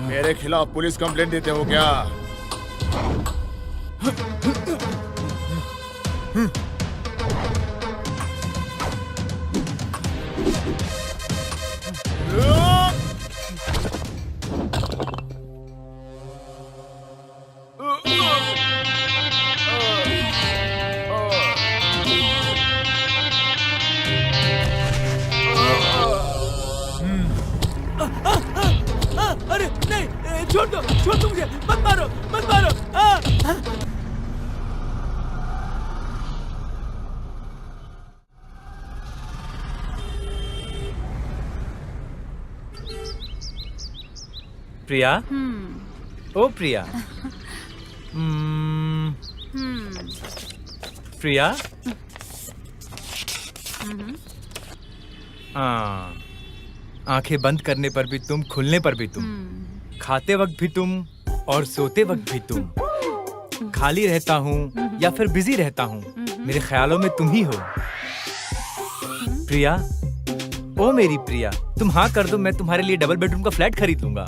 मेरे खिलाफ police complaint देते हो क्या? अरे नहीं, छोड़ दो मुझे, मत मारो, मत मारो। प्रिया, ओ प्रिया, प्रिया, आंखें बंद करने पर भी तुम, खुलने पर भी तुम, खाते वक्त भी तुम और सोते वक्त भी तुम, खाली रहता हूँ या फिर बिजी रहता हूँ, मेरे ख्यालों में तुम ही हो। प्रिया, ओ मेरी प्रिया, तुम हाँ कर दो, मैं तुम्हारे लिए डबल बेडरूम का फ्लैट खरीद लूंगा।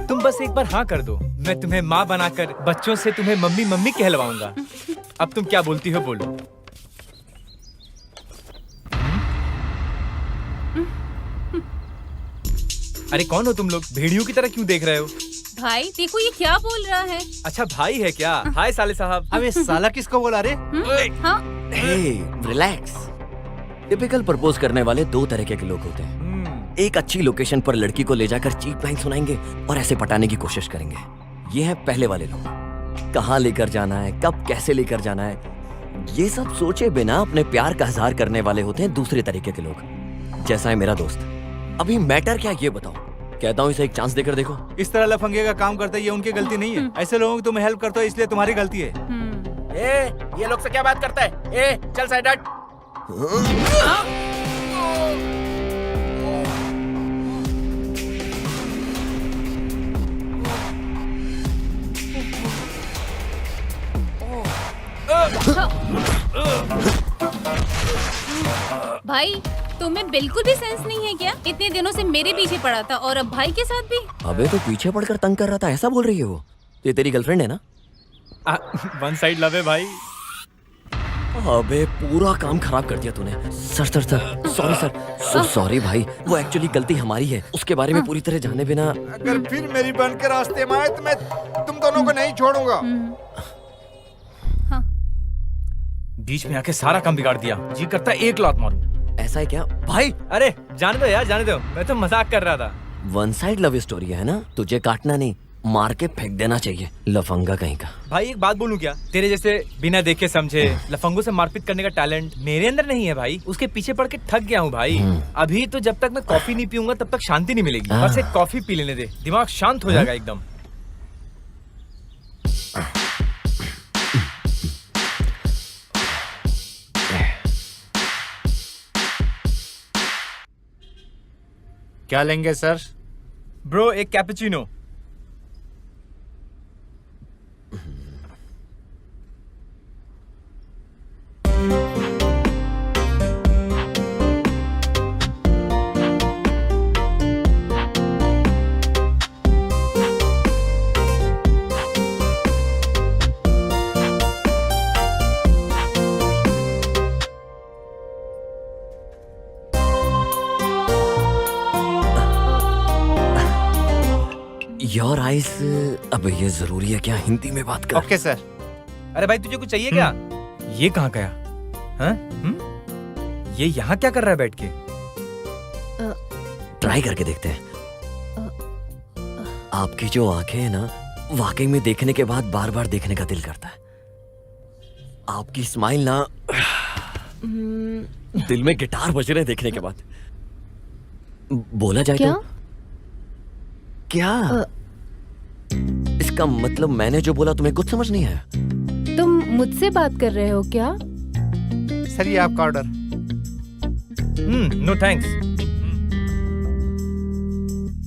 तुम बस एक बार हाँ कर दो, मैं तुम्हें माँ बनाकर बच्चों से तुम्हें मम्मी मम्मी कहलवाऊंगा। अब तुम क्या बोलती हो, बोलो। अरे कौन हो तुम लोग? भेड़ियों की तरह क्यों देख रहे हो? भाई देखो ये क्या बोल रहा है। अच्छा भाई है क्या? हाय साले साहब। अब ये साला किसको बोला रे? हाँ? रिलैक्स। टिपिकल प्रपोज करने वाले दो तरह के लोग होते हैं। एक अच्छी लोकेशन पर लड़की को ले जाकर चीप लाइन सुनाएंगे और ऐसे पटाने की कोशिश करेंगे। ये है पहले वाले लोग। कहाँ लेकर जाना है, कब कैसे लेकर जाना है, ये सब सोचे बिना अपने प्यार का इजहार करने वाले होते हैं दूसरे तरीके के लोग, जैसा है मेरा दोस्त। अभी मैटर क्या ये बताओ। कहता हूँ इसे एक चांस देकर देखो। इस तरह लफंगे का काम करते ये उनकी गलती नहीं है। ऐसे लोगों की तुम हेल्प करते हो इसलिए तुम्हारी गलती है। ये लोग से क्या बात करता है? चल साइड हट। भाई तुम्हें बिल्कुल भी सेंस नहीं है क्या? इतने दिनों से मेरे पीछे पड़ा था और अब भाई के साथ भी। अबे तो पीछे पड़कर तंग कर रहा था, ऐसा बोल रही है वो? ये तेरी गर्लफ्रेंड है ना? वन साइड लव है भाई। अबे पूरा काम खराब कर दिया तूने। Sir sorry sir, so sorry भाई। वो एक्चुअली गलती हमारी है, उसके बारे में पूरी तरह जाने बिना। अगर फिर मेरी बहन के रास्ते में आए तो मैं तुम दोनों को नहीं छोड़ूंगा। बीच में आके सारा काम बिगाड़ दिया। जी करता है एक लात मारूं। ऐसा है क्या भाई? अरे जाने दो यार, जाने दो, मैं तो मजाक कर रहा था। वन साइड लव स्टोरी है ना, तुझे काटना नहीं, मार के फेंक देना चाहिए, लफंगा कहीं का। भाई एक बात बोलूं क्या? तेरे जैसे बिना देखे समझे लफंगों से मारपीट करने का टैलेंट मेरे अंदर नहीं है भाई। उसके पीछे पड़ के थक गया हूँ भाई। अभी तो जब तक मैं कॉफी नहीं पीऊंगा तब तक शांति नहीं मिलेगी। बस एक कॉफी पी लेने दे, दिमाग शांत हो जाएगा एकदम। क्या लेंगे सर? ब्रो एक कैपुचिनो। Your eyes. अब ये जरूरी है क्या हिंदी में बात कर? Okay sir. अरे भाई तुझे कुछ चाहिए क्या? ये कहाँ गया? हाँ? ये यहाँ क्या कर रहा है बैठ के? ट्राई करके देखते हैं। आपकी जो आंखें हैं ना, वाकई में देखने के बाद बार बार देखने का दिल करता है। आपकी स्माइल ना, दिल में गिटार बज रहे देखने के बाद। बोला जाए क्या? तो क्या? इसका मतलब मैंने जो बोला तुम्हें कुछ समझ नहीं आया? तुम मुझसे बात कर रहे हो क्या? सर ये आपका ऑर्डर। No thanks.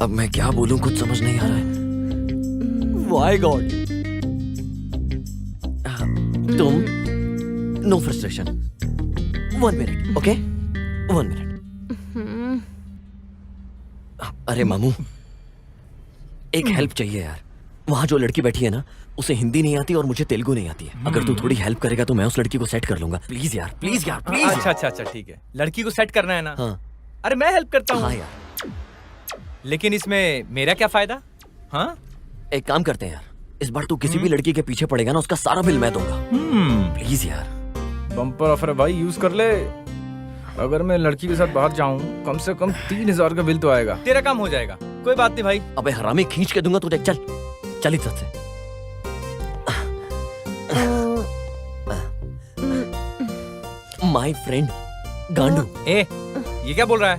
अब मैं क्या बोलूं, कुछ समझ नहीं आ रहा है। Why God? तुम no frustration, 1 minute, okay, 1 minute. अरे मामू, एक हेल्प चाहिए यार। वहां जो लड़की बैठी है ना, उसे हिंदी नहीं आती और मुझे तेलुगु नहीं आती है। अगर तू थोड़ी हेल्प करेगा तो मैं उस लड़की को सेट कर लूंगा। प्लीज यार, प्लीज यार, प्लीज। अच्छा अच्छा अच्छा, ठीक है। लड़की को सेट करना है ना? हाँ अरे मैं हेल्प करता हूँ। हाँ यार, लेकिन इसमें मेरा क्या फायदा? हाँ, एक काम करते हैं यार, इस बार तू किसी भी लड़की के पीछे पड़ेगा ना, उसका सारा बिल मैं दूंगा। प्लीज यार। बम्पर ऑफर है भाई, यूज कर ले। अगर मैं लड़की के साथ बाहर जाऊं, कम से कम 3000 का बिल तो आएगा। तेरा काम हो जाएगा, कोई बात नहीं भाई। अबे हरामी, खींच के दूंगा तुझे। चल चल इज्जत से। My friend गांडू। ए, ये क्या बोल रहा है?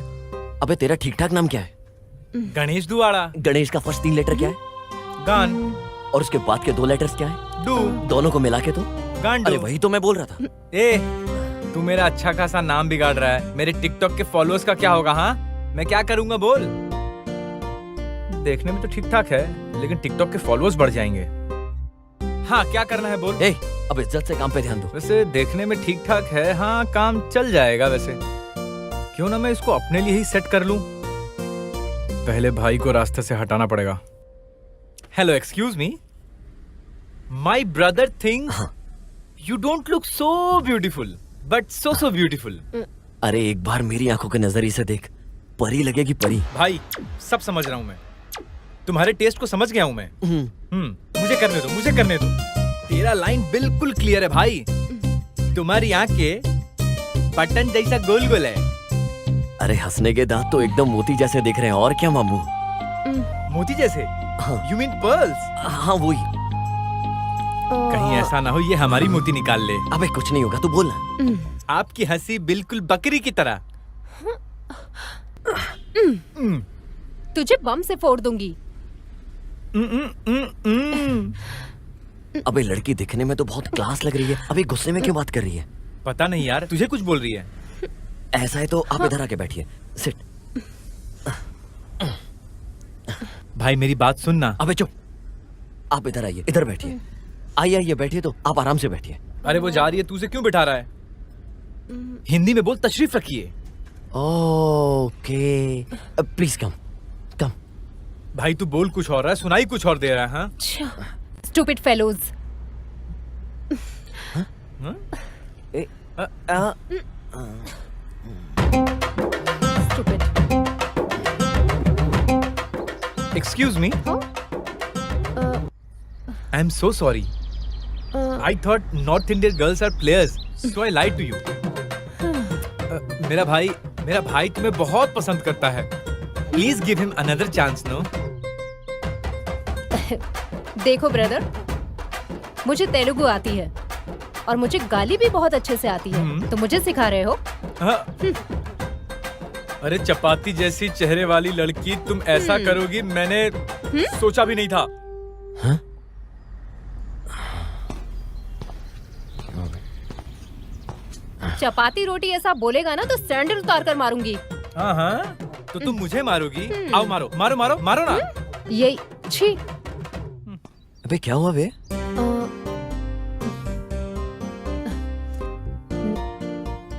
अबे तेरा ठीक ठाक नाम क्या है? गणेश दुआड़ा। गणेश का फर्स्ट 3 लेटर क्या है? गान। और उसके बाद के 2 लेटर्स क्या है? डू। दोनों को मिला के तो गांडू। अरे वही तो मैं बोल रहा था। ए, तू मेरा अच्छा खासा नाम बिगाड़ रहा है। मेरे टिकटॉक के फॉलोअर्स का क्या होगा? हाँ, मैं क्या करूंगा बोल? देखने में तो ठीक ठाक है, लेकिन टिकटॉक के फॉलोअर्स बढ़ जाएंगे। हाँ, क्या करना है बोल? ए, अब इज्जत से काम पे ध्यान दो। वैसे देखने में ठीक ठाक है, हाँ काम चल जाएगा। वैसे क्यों ना मैं इसको अपने लिए ही सेट कर लूं। पहले भाई को रास्ते से हटाना पड़ेगा। Hello, excuse me, my brother thinks you don't look so beautiful, but so beautiful. अरे एक बार मेरी आंखों के नजरिए से देख, परी लगेगी परी। भाई सब समझ रहा हूं मैं, तुम्हारे टेस्ट को समझ गया हूं मैं। मुझे करने दो, मुझे करने दो। तेरा लाइन बिल्कुल क्लियर है भाई। तुम्हारी आंखें बटन जैसा गोल गोल है। अरे हंसने के दांत तो एकदम मोती जैसे दिख रहे हैं। और क्या मामू? मोती जैसे? हाँ। You mean pearls? हाँ वही। कहीं ऐसा ना हो ये हमारी मोती निकाल ले। अबे कुछ नहीं होगा, तू बोल ना। आपकी हंसी बिल्कुल बकरी की तरह। तुझे बम से फोड़ दूंगी। अबे लड़की दिखने में तो बहुत क्लास लग रही है, अबे गुस्से में क्यों बात कर रही है? पता नहीं यार, तुझे कुछ बोल रही है। ऐसा है तो आप इधर आके बैठिए, सिट। भाई मेरी बात सुनना। अबे चुप, आप इधर आइए, इधर बैठिए। आइए आइए बैठिए, तो आप आराम से बैठिए। अरे वो जा रही है, तुझे क्यों बिठा रहा है? हिंदी में बोल, तशरीफ रखिए। ओके, प्लीज कम कम। भाई तू बोल कुछ और रहा है, सुनाई कुछ और दे रहा है। हाँ? Stupid fellows. Stupid. Excuse me, I am so sorry. I thought North Indian girls are players, so I lied to you. मेरा भाई तुम्हें बहुत पसंद करता है। Please give him another chance, no? देखो ब्रदर, मुझे तेलुगु आती है और मुझे गाली भी बहुत अच्छे से आती है। तो मुझे सिखा रहे हो? हाँ। अरे चपाती जैसी चेहरे वाली लड़की, तुम ऐसा करोगी मैंने सोचा भी नहीं था। हाँ? चपाती रोटी ऐसा बोलेगा ना तो सैंडल उतार कर मारूंगी। हाँ हाँ, तो तुम मुझे मारोगी? आओ मारो मारो मारो मारो ना। यही छी। अबे क्या हुआ बे?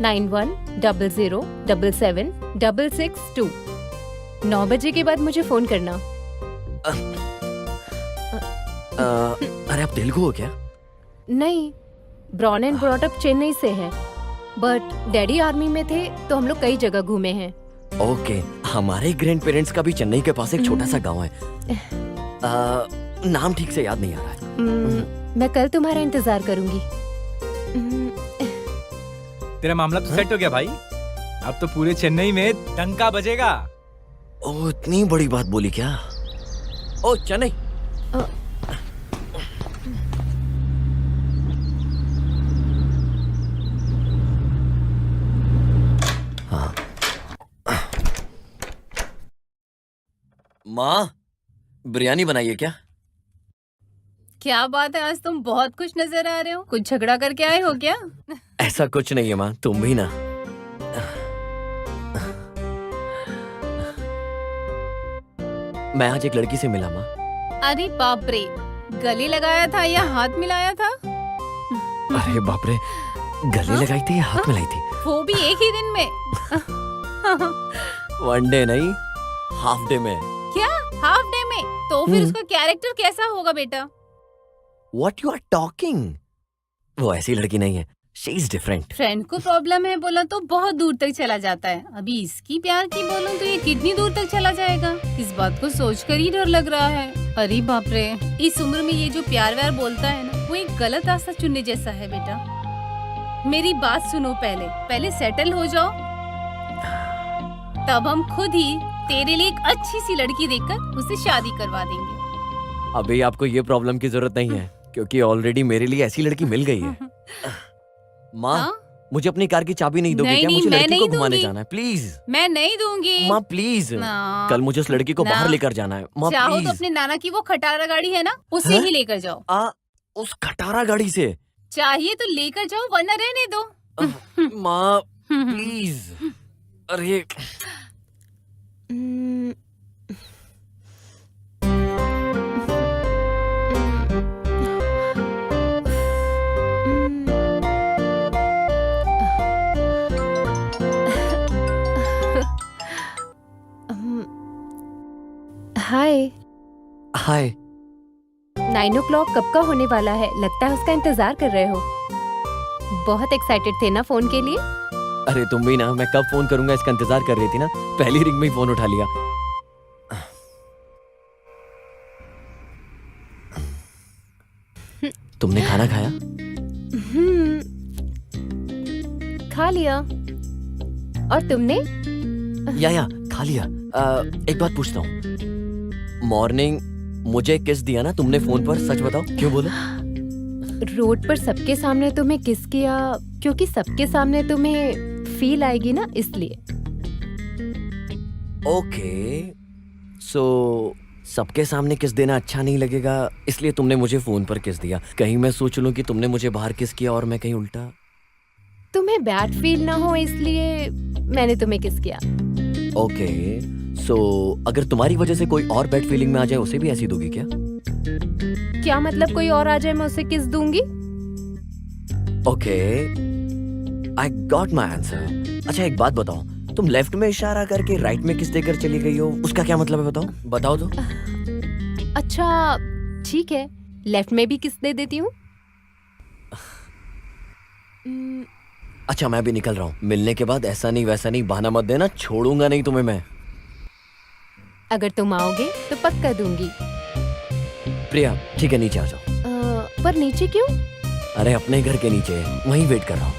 9100777662। 9 बजे के बाद मुझे फोन करना। अरे आप तेलुगु हो क्या? नहीं, born and brought up Chennai से है, बट डैडी आर्मी में थे तो हम लोग कई जगह घूमे हैं। ओके, हमारे ग्रैंड पेरेंट्स का भी चेन्नई के पास एक छोटा सा गांव है। नाम ठीक से याद नहीं आ रहा है। मैं कल तुम्हारा इंतजार करूंगी। तेरा मामला तो सेट हो गया भाई। अब तो पूरे चेन्नई में डंका बजेगा। ओ इतनी बड़ी बात बोली क्या? ओ चेन्नई। हाँ माँ, बिरयानी बनाइए क्या? क्या बात है, आज तुम बहुत खुश नजर आ रहे हो। कुछ झगड़ा करके आए हो क्या? ऐसा कुछ नहीं है माँ, तुम भी ना। मैं आज एक लड़की से मिला माँ। अरे बाप रे, गले लगाया था या हाथ मिलाया था? अरे बाप रे, गले लगाई थी या हाथ मिलाई थी? वो भी एक ही दिन में? वन डे नहीं, हाफ डे में। क्या हाफ डे में? तो फिर उसका कैरेक्टर कैसा होगा बेटा? What you are talking? वो ऐसी लड़की नहीं है। She is different. फ्रेंड को प्रॉब्लम है बोला तो बहुत दूर तक चला जाता है, अभी इसकी प्यार की बोलूं तो ये कितनी दूर तक चला जाएगा? इस बात को सोचकर ही डर लग रहा है। अरे बाप रे, इस उम्र में ये जो प्यार व्यार बोलता है ना, वो एक गलत रास्ता चुनने जैसा है बेटा। मेरी बात सुनो, पहले सेटल हो जाओ, तब हम खुद ही तेरे लिए एक अच्छी सी लड़की देखकर उससे शादी करवा देंगे। अभी आपको ये प्रॉब्लम की जरूरत नहीं है, क्योंकि ऑलरेडी मेरे लिए ऐसी लड़की मिल गई है। माँ, मुझे अपनी कार की चाबी नहीं दोगे क्या? मुझे लड़की को घुमाने जाना है, प्लीज। मैं नहीं दूंगी माँ प्लीज, कल मुझे उस लड़की को बाहर लेकर जाना है माँ, चाहो प्लीज। तो अपने नाना की वो खटारा गाड़ी है ना, उससे ही लेकर जाओ। उस खटारा गाड़ी से? चाहिए तो लेकर जाओ, वरना रहने दो। माँ प्लीज। अरे हाय। हाय। 9 o'clock कब का होने वाला है? लगता है उसका इंतजार कर रहे हो। बहुत एक्साइटेड थे ना फोन के लिए? अरे तुम भी ना, मैं कब फोन करूंगा इसका इंतजार कर रही थी ना, पहली रिंग में ही फोन उठा लिया। तुमने खाना खाया? खा लिया। और तुमने? या खा लिया। एक बात पूछता हूँ, मॉर्निंग मुझे किस दिया ना तुमने फोन पर, सच बताओ क्यों बोले? रोड पर सबके सामने तुम्हें किस किया, क्योंकि सबके सामने तुम्हें फील आएगी ना, इसलिए। ओके, सो सबके सामने किस देना अच्छा नहीं लगेगा, इसलिए तुमने मुझे फोन पर किस दिया। कहीं मैं सोच लूं कि तुमने मुझे बाहर किस किया और मैं कहीं उल्टा। तुम्हें बैड फील ना हो इसलिए मैंने तुम्हें किस किया। ओके, सो अगर तुम्हारी वजह से कोई और बैड फीलिंग में आ जाए, उसे भी ऐसी दोगी क्या? क्या मतलब कोई और आ जाए मैं उसे किस दूंगी? Okay, I got my answer. अच्छा एक बात बताओ, तुम लेफ्ट में इशारा करके राइट में किस देकर चली गई हो, उसका क्या मतलब है? बताओ तो। अच्छा ठीक है, लेफ्ट में भी किस दे देती हूँ। अच्छा मैं भी निकल रहा हूँ, मिलने के बाद ऐसा नहीं वैसा नहीं बहाना मत देना, छोड़ूंगा नहीं तुम्हें मैं। अगर तुम आओगे तो पक्का दूंगी। प्रिया ठीक है, नीचे आ जाओ। पर नीचे क्यों? अरे अपने घर के नीचे, वहीं वेट कर रहा हूँ।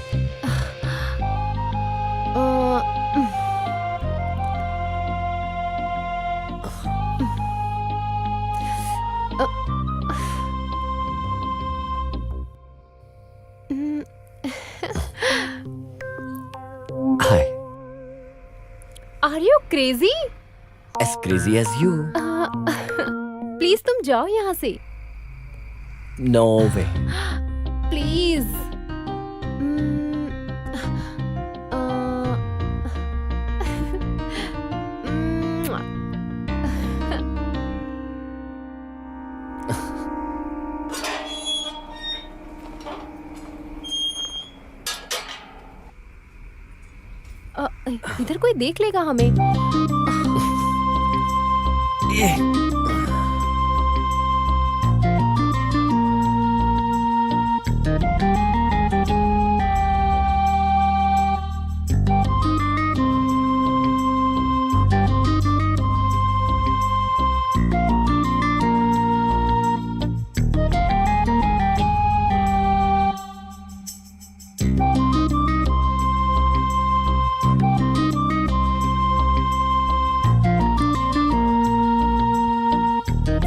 हाय। Are you crazy? As crazy as you. Please तुम जाओ यहाँ से। No way. प्लीज। इधर कोई देख लेगा हमें।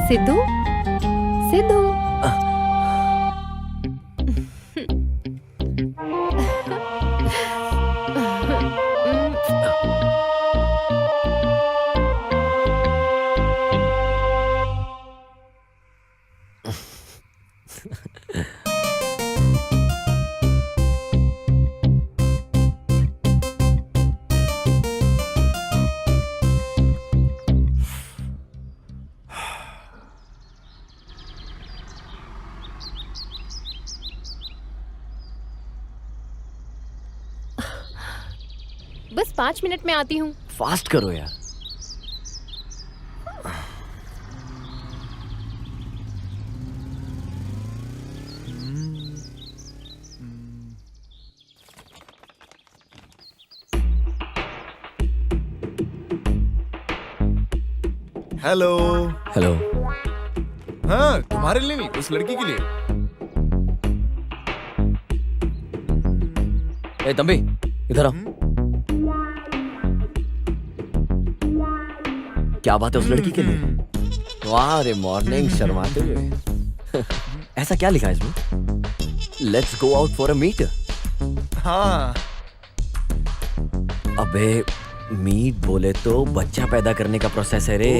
सिद्धू, सिद्धू। 5 मिनट में आती हूँ। फास्ट करो यार। हेलो। हेलो। हाँ, तुम्हारे लिए नहीं, उस लड़की के लिए। ए तंबी, इधर आओ। क्या बात है उस लड़की के लिए? वाह रे मॉर्निंग, शर्माते हुए। ऐसा क्या लिखा है इसमें? Let's go out for a meet. हाँ। अबे मीट बोले तो बच्चा पैदा करने का प्रोसेस है रे।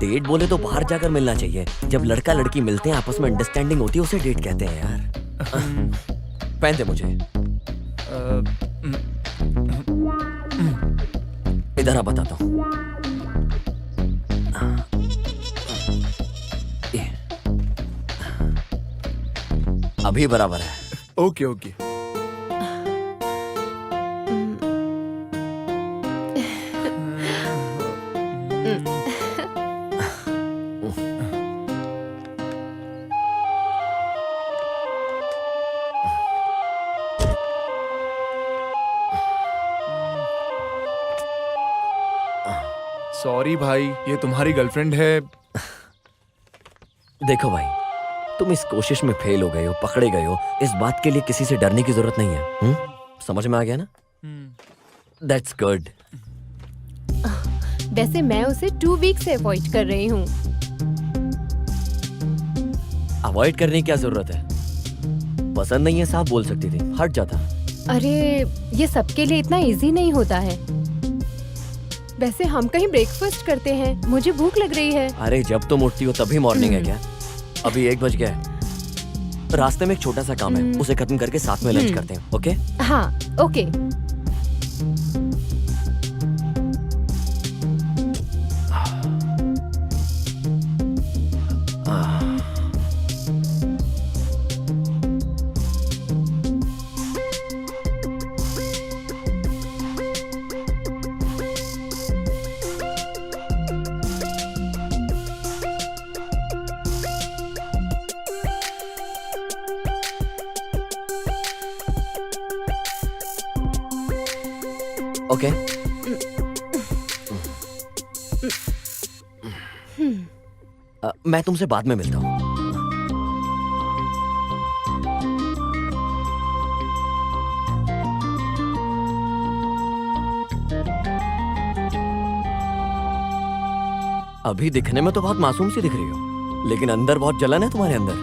डेट बोले तो बाहर जाकर मिलना चाहिए। जब लड़का लड़की मिलते हैं, आपस में अंडरस्टैंडिंग होती है, उसे डेट कहते हैं यार। पहनते मुझे। इधर आ, बताता हूँ। ये। अभी बराबर है। Okay okay. सॉरी भाई, ये तुम्हारी गर्लफ्रेंड है। देखो भाई, तुम इस कोशिश में फेल हो गए हो, पकड़े गए हो। इस बात के लिए किसी से डरने की जरूरत नहीं है। समझ में आ गया ना? That's good. वैसे मैं उसे 2 वीक से अवॉइड कर रही हूँ। अवॉइड करने की क्या जरूरत है? पसंद नहीं है साफ बोल सकती थी, हट जाता। अरे ये सबके लिए इतना इजी नहीं होता है। वैसे हम कहीं ब्रेकफास्ट करते हैं, मुझे भूख लग रही है। अरे जब तुम उठती हो तभी मॉर्निंग है क्या? अभी 1 बज गया है। रास्ते में एक छोटा सा काम है, उसे खत्म करके साथ में लंच करते हैं। ओके? हाँ ओके। ओके। मैं तुमसे बाद में मिलता हूँ। अभी दिखने में तो बहुत मासूम सी दिख रही हो, लेकिन अंदर बहुत जलन है तुम्हारे अंदर।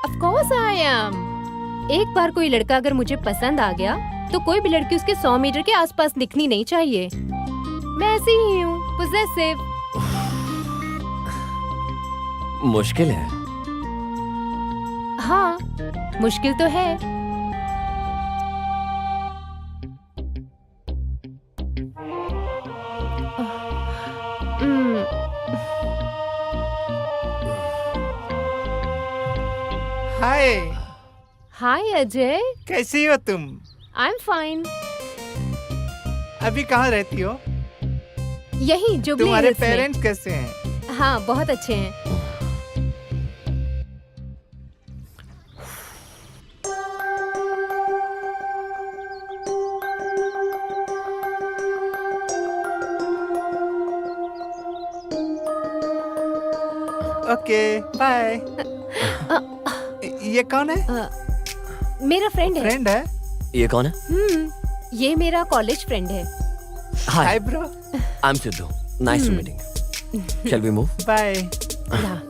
Of course I am। एक बार कोई लड़का अगर मुझे पसंद आ गया तो कोई भी लड़की उसके 100 मीटर के आसपास दिखनी नहीं चाहिए। मैं ऐसी ही हूँ, पोजेसिव। मुश्किल है। हाँ मुश्किल तो है। हाय। हाय अजय, कैसी हो तुम? I am fine. अभी कहाँ रहती हो? यही जुबली तुम्हारे हिल्स में। पेरेंट्स कैसे हैं? हाँ बहुत अच्छे हैं। Okay bye. ये कौन है? मेरा फ्रेंड है। फ्रेंड है? ये कौन है? ये मेरा कॉलेज फ्रेंड है। Hi bro. I am Sidhu, nice to meeting. Shall we move? Bye. हाँ।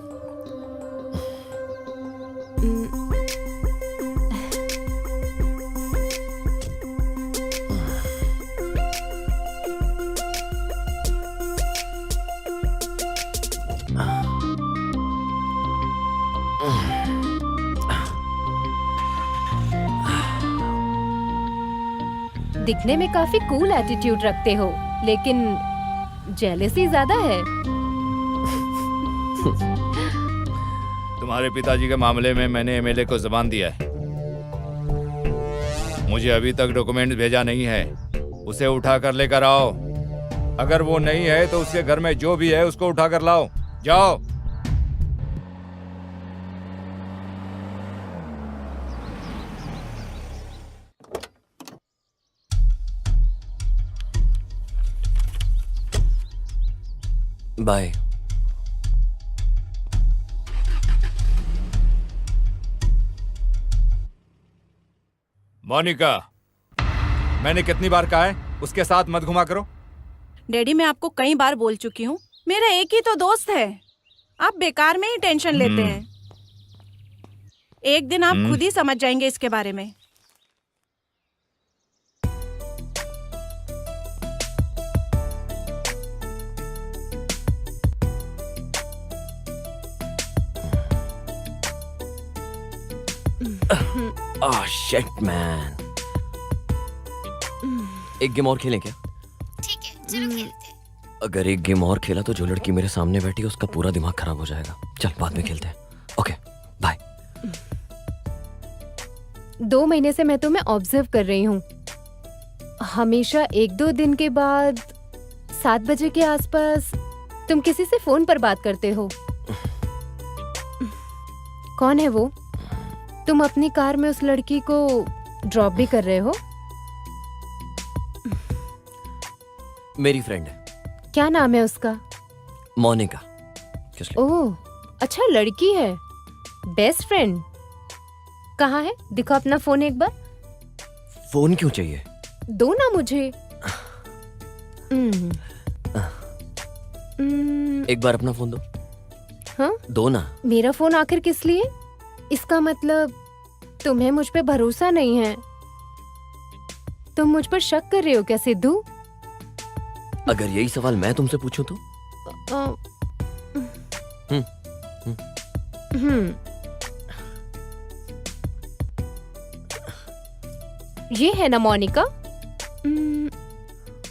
दिखने में काफी कूल एटीट्यूड रखते हो, लेकिन जेलसी ज्यादा है। तुम्हारे पिताजी के मामले में मैंने एमएलए को जबान दिया है। मुझे अभी तक डॉक्यूमेंट भेजा नहीं है, उसे उठा कर लेकर आओ। अगर वो नहीं है तो उसके घर में जो भी है उसको उठा कर लाओ। जाओ। बाय। मोनिका, मैंने कितनी बार कहा है उसके साथ मत घुमा करो। डैडी, मैं आपको कई बार बोल चुकी हूँ, मेरा एक ही तो दोस्त है। आप बेकार में ही टेंशन लेते हैं। एक दिन आप खुद ही समझ जाएंगे इसके बारे में। Shit man. एक गेम और खेलें क्या? ठीक है, चलो खेलते हैं। अगर एक गेम और खेला तो जो लड़की मेरे सामने बैठी है उसका पूरा दिमाग खराब हो जाएगा। चल बाद में खेलते हैं। Okay bye. 2 महीने से मैं तुम्हें ऑब्जर्व कर रही हूँ। हमेशा 1-2 दिन के बाद 7 बजे के आसपास तुम किसी से फोन पर बात करते हो। कौन है वो? तुम अपनी कार में उस लड़की को ड्रॉप भी कर रहे हो? मेरी फ्रेंड है। क्या नाम है उसका? मोनिका। ओह, अच्छा लड़की है। Best friend. कहाँ है? दिखो अपना फोन एक बार। फोन क्यों चाहिए? दो ना मुझे। एक बार अपना फोन दो। हाँ? दो ना। मेरा फोन आखिर किस लिए? इसका मतलब तुम्हें मुझ पे भरोसा नहीं है। तुम मुझ पर शक कर रहे हो क्या सिद्धू? अगर यही सवाल मैं तुमसे पूछूं तो? ये है ना मोनिका?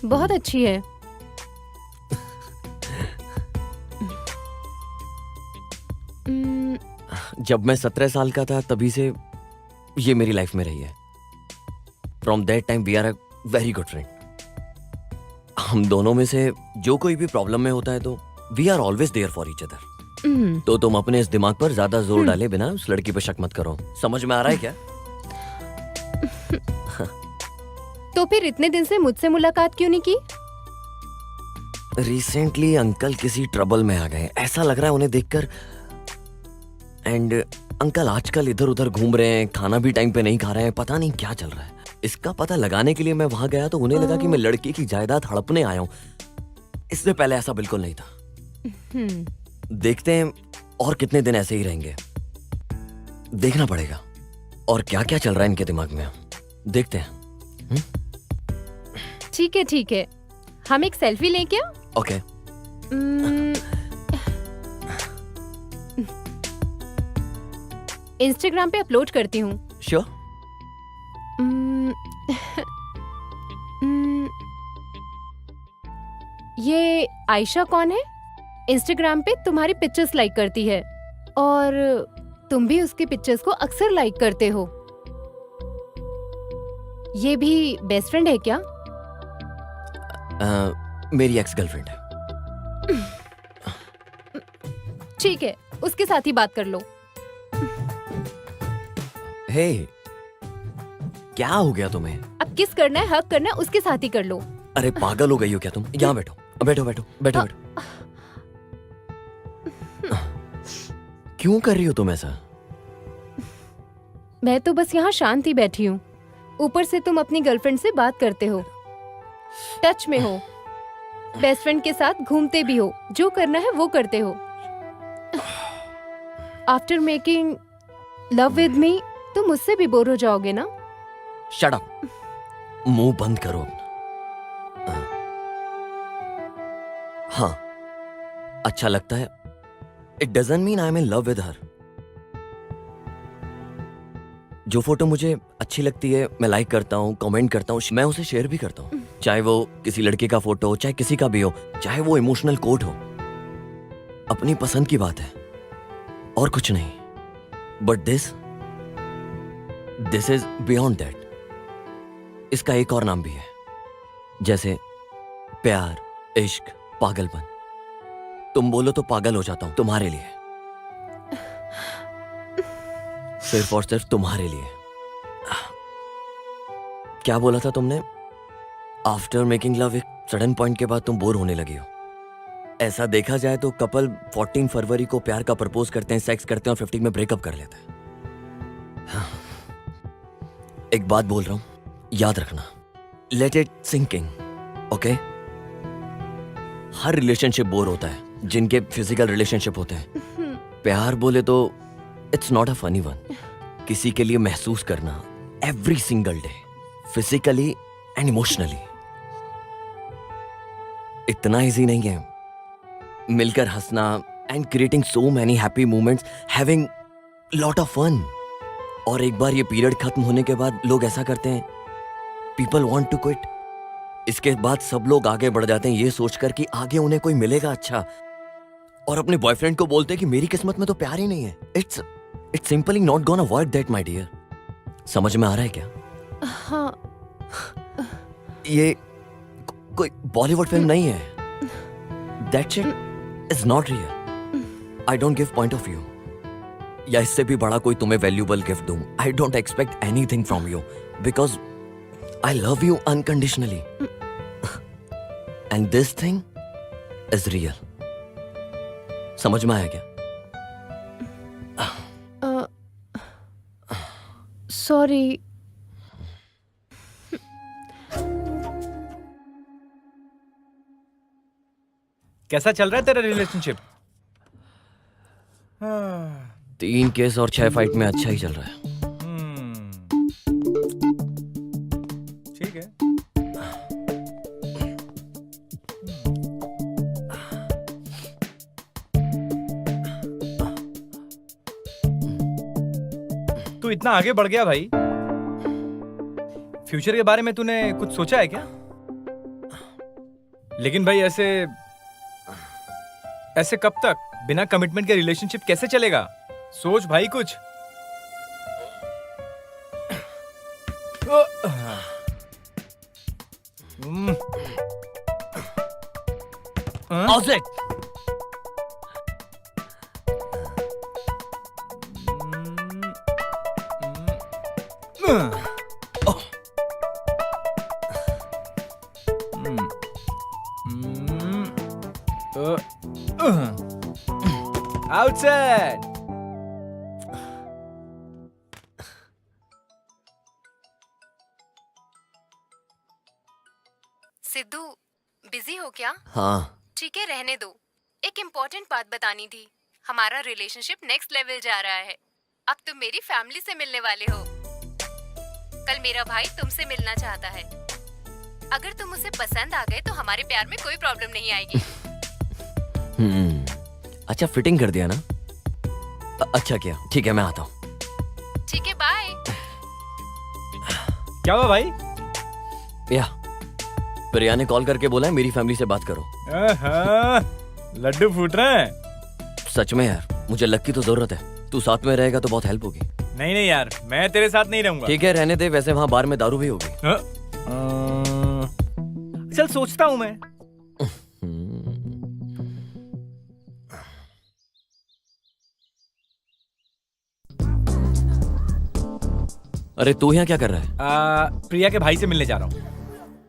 बहुत अच्छी है। जब मैं 17 साल का था तभी से ये मेरी लाइफ में रही है। From that time we are a very good friend. हम दोनों में से जो कोई भी प्रॉब्लम में होता है तो we are always there for each other. तो तुम अपने इस दिमाग पर ज्यादा जोर डाले बिना उस लड़की पर शक मत करो। समझ में आ रहा है क्या? तो फिर इतने दिन से मुझसे मुलाकात क्यों नहीं की? रिसेंटली अंकल किसी ट्रबल में आ गए, ऐसा लग रहा है उन्हें देखकर। एंड अंकल आजकल इधर उधर घूम रहे हैं, खाना भी टाइम पे नहीं खा रहे हैं, पता नहीं क्या चल रहा है। इसका पता लगाने के लिए मैं वहां गया तो उन्हें लगा कि मैं लड़की की जायदाद हड़पने आया हूँ। इससे पहले ऐसा बिल्कुल नहीं था। देखते हैं और कितने दिन ऐसे ही रहेंगे, देखना पड़ेगा और क्या क्या चल रहा है इनके दिमाग में, देखते हैं। ठीक है, हम एक सेल्फी लें क्या? ओके। इंस्टाग्राम पे अपलोड करती हूँ। श्योर। ये आयशा कौन है? इंस्टाग्राम पे तुम्हारी पिक्चर्स लाइक करती है और तुम भी उसकी पिक्चर्स को अक्सर लाइक करते हो। ये भी बेस्ट फ्रेंड है क्या? मेरी एक्स गर्लफ्रेंड है। ठीक है, उसके साथ ही बात कर लो। हे, क्या हो गया तुम्हें? अब किस करना है, हक करना है, उसके साथ ही कर लो। अरे पागल हो गई हो क्या तुम? यहाँ बैठो बैठो बैठो बैठो बैठो। क्यों कर रही हो तुम ऐसा? मैं तो बस यहाँ शांत ही बैठी हूँ। ऊपर से तुम अपनी गर्लफ्रेंड से बात करते हो, टच में हो, बेस्ट फ्रेंड के साथ घूमते भी हो, जो करना है वो करते हो। After making love with me तुम मुझसे भी बोर हो जाओगे ना? शट अप, मुंह बंद करो। हाँ, अच्छा लगता है। It doesn't mean I am in love with her. जो फोटो मुझे अच्छी लगती है मैं लाइक करता हूँ, कमेंट करता हूँ, मैं उसे शेयर भी करता हूँ। चाहे वो किसी लड़के का फोटो हो, चाहे किसी का भी हो, चाहे वो इमोशनल कोट हो, अपनी पसंद की बात है और कुछ नहीं। But this is beyond that. इसका एक और नाम भी है, जैसे प्यार, इश्क, पागलपन। तुम बोलो तो पागल हो जाता हूं तुम्हारे लिए, सिर्फ और सिर्फ तुम्हारे लिए। क्या बोला था तुमने? आफ्टर मेकिंग लव एक सडन पॉइंट के बाद तुम बोर होने लगी हो। ऐसा देखा जाए तो कपल 14 फरवरी को प्यार का प्रपोज करते हैं, सेक्स करते हैं और 15 में ब्रेकअप कर लेते हैं। एक बात बोल रहा हूं, याद रखना, let it sink in, okay? हर रिलेशनशिप बोर होता है जिनके फिजिकल रिलेशनशिप होते हैं। प्यार बोले तो it's not a funny one. किसी के लिए महसूस करना every single day, physically and emotionally, इतना इजी नहीं है। मिलकर हंसना and creating so many happy moments, having lot of fun. और एक बार ये पीरियड खत्म होने के बाद लोग ऐसा करते हैं, पीपल वांट टू क्विट। इसके बाद सब लोग आगे बढ़ जाते हैं ये सोचकर कि आगे उन्हें कोई मिलेगा अच्छा, और अपने बॉयफ्रेंड को बोलते हैं कि मेरी किस्मत में तो प्यार ही नहीं है। It's simply not gonna avoid that my dear. समझ में आ रहा है क्या? हाँ। ये कोई बॉलीवुड फिल्म नहीं है। That shit is not real. I don't give point of view, या इससे भी बड़ा कोई तुम्हें वैल्यूबल गिफ्ट दूं। I don't expect anything from you because I love you unconditionally. And this thing is real. समझ में आया क्या? सॉरी। कैसा चल रहा है तेरा रिलेशनशिप? 3 केस और 6 फाइट में अच्छा ही चल रहा है। ठीक है। तू इतना आगे बढ़ गया भाई, फ्यूचर के बारे में तूने कुछ सोचा है क्या? लेकिन भाई ऐसे कब तक? बिना कमिटमेंट के रिलेशनशिप कैसे चलेगा? सोच भाई कुछ। Opposite. Outside. सिद्धू, बिजी हो क्या? हाँ। ठीक है, रहने दो। एक इम्पोर्टेंट बात बतानी थी। हमारा रिलेशनशिप नेक्स्ट लेवल जा रहा है। अब तुम मेरी फैमिली से मिलने वाले हो। कल मेरा भाई तुमसे मिलना चाहता है। अगर तुम उसे पसंद आ गए तो हमारे प्यार में कोई प्रॉब्लम नहीं आएगी। अच्छा, फिटिंग कर दिया ना? अच्छा किया। ठीक है, मैं आता हूँ। ठीक है, बाय। क्या हुआ भाई? या प्रिया ने कॉल करके बोला है मेरी फैमिली से बात करो। लड्डू फूट रहे हैं। सच में यार, मुझे लक की तो जरूरत है। तू साथ में रहेगा तो बहुत हेल्प होगी। नहीं यार, मैं तेरे साथ नहीं रहूंगा। ठीक है, रहने दे। वैसे वहाँ बार में दारू भी होगी। चल, सोचता हूँ मैं। अरे तू यहाँ क्या कर रहा है? प्रिया के भाई से मिलने जा रहा हूँ।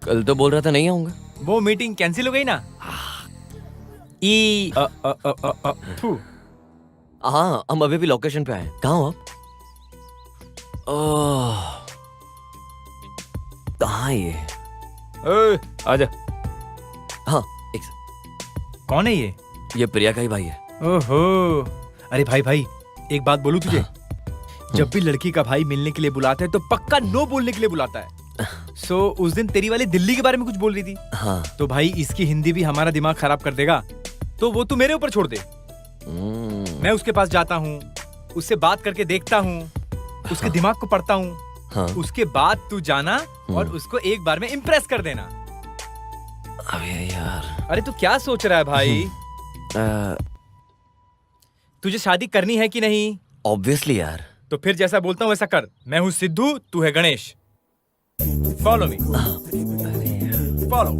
कल तो बोल रहा था नहीं आऊंगा। वो मीटिंग कैंसिल हो गई ना। हाँ, हम अभी भी लोकेशन पे आए। कहाँ हो आप? कहाँ ये? आजा। हाँ, कौन है ये? ये प्रिया का ही भाई है। ओहो, अरे भाई एक बात बोलूं तुझे? जब भी लड़की का भाई मिलने के लिए बुलाता है तो पक्का नो बोलने के लिए बुलाता है। उस दिन तेरी वाली दिल्ली के बारे में कुछ बोल रही थी। हाँ। तो भाई इसकी हिंदी भी हमारा दिमाग खराब कर देगा, तो वो तू मेरे ऊपर छोड़ दे। मैं उसके पास जाता हूँ, उससे बात करके देखता हूँ, उसके दिमाग को पढ़ता हूँ। हाँ। उसके बाद तू जाना और उसको एक बार में इम्प्रेस कर देना। अबे यार। अरे तू क्या सोच रहा है भाई? तुझे शादी करनी है कि नहीं? ऑब्वियसली यार। तो फिर जैसा बोलता हूँ वैसा कर। मैं हूँ सिद्धू, तू है गणेश। Follow me, follow.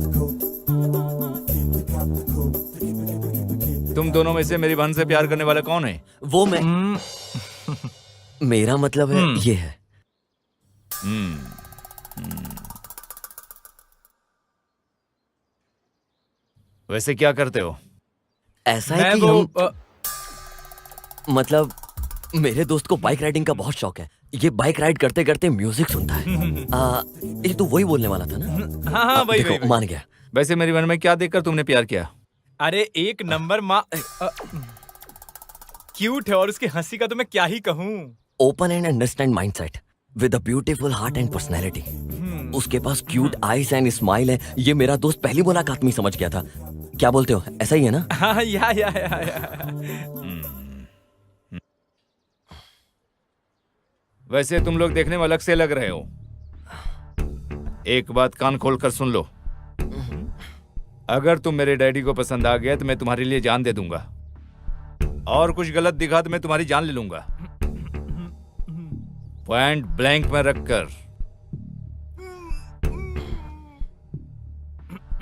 तुम दोनों में से मेरी बहन से प्यार करने वाला कौन है? वो मैं। मेरा मतलब है ये है। वैसे क्या करते हो? ऐसा है मैं कि वो हम मतलब मेरे दोस्त को बाइक राइडिंग का बहुत शौक है। ये बाइक राइड करते करते म्यूजिक सुनता है। ये तो वही बोलने वाला था ना? हाँ हाँ वही देखो, वही। मान गया। वैसे मेरी बहन में क्या देखकर तुमने प्यार किया? अरे एक नंबर माँ क्यूट है और उसकी हंसी का तो मैं क्या ही कहूँ। Open and understand mindset with a beautiful heart and personality. उसके पास क्यूट आईज एंड स्माइल है। ये मेरा दोस्त पहली मुलाकात में ही समझ गया था। क्या बोलते हो, ऐसा ही है ना? हाँ या। वैसे तुम लोग देखने में अलग से लग रहे हो। एक बात कान खोलकर सुन लो। अगर तुम मेरे डैडी को पसंद आ गया तो मैं तुम्हारे लिए जान दे दूंगा, और कुछ गलत दिखा तो मैं तुम्हारी जान ले लूंगा, पॉइंट ब्लैंक में रखकर।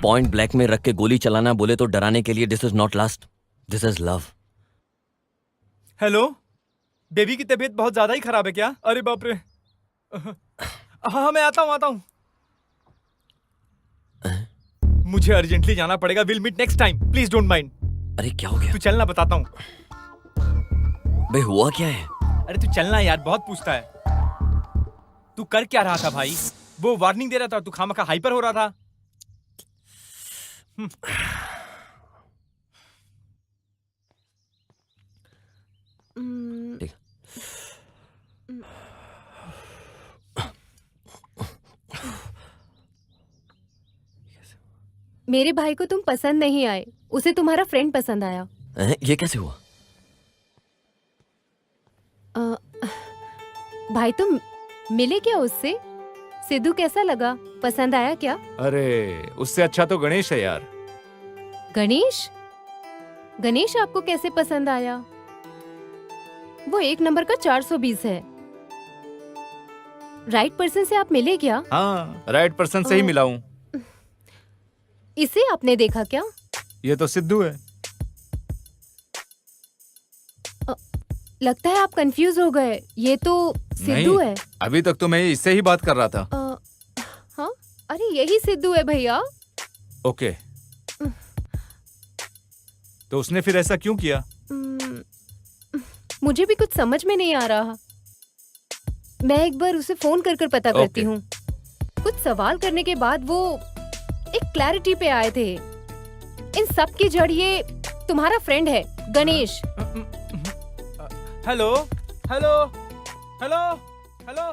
पॉइंट ब्लैक में रख के गोली चलाना बोले तो डराने के लिए। This is not last, this is love. Hello, baby की तबीयत बहुत ज्यादा ही खराब है क्या? अरे बाप रे। हाँ मैं आता हूँ। मुझे अर्जेंटली जाना पड़ेगा। Will meet next time, please don't mind. अरे क्या हो गया? तू चलना, बताता हूँ। बे हुआ क्या है? अरे तू चलना यार, बहुत पूछता है। तू कर क्या रहा था भाई? वो वार्निंग दे रहा था, तू खामखा हाइपर हो रहा था। ठीक। मेरे भाई को तुम पसंद नहीं आए, उसे तुम्हारा फ्रेंड पसंद आया। ये कैसे हुआ? भाई तुम मिले क्या उससे? सिद्धू कैसा लगा? पसंद आया क्या? अरे उससे अच्छा तो गणेश है यार। गणेश? गणेश आपको कैसे पसंद आया? वो एक नंबर का 420 है। राइट पर्सन से आप मिले क्या? हाँ, राइट पर्सन से ही मिला हूँ। इसे आपने देखा क्या? ये तो सिद्धू है। लगता है आप कंफ्यूज हो गए। ये तो सिद्धू नहीं, है। अभी तक तो मैं इससे ही बात कर रहा था। हाँ, अरे यही सिद्धू है भैया। ओके, तो उसने फिर ऐसा क्यों किया? मुझे भी कुछ समझ में नहीं आ रहा। मैं एक बार उसे फोन कर कर पता करती हूँ। कुछ सवाल करने के बाद वो एक क्लैरिटी पे आए थे। इन सब की जड़ ये तुम्हारा फ्रेंड है Ganesh. Hello hello hello hello.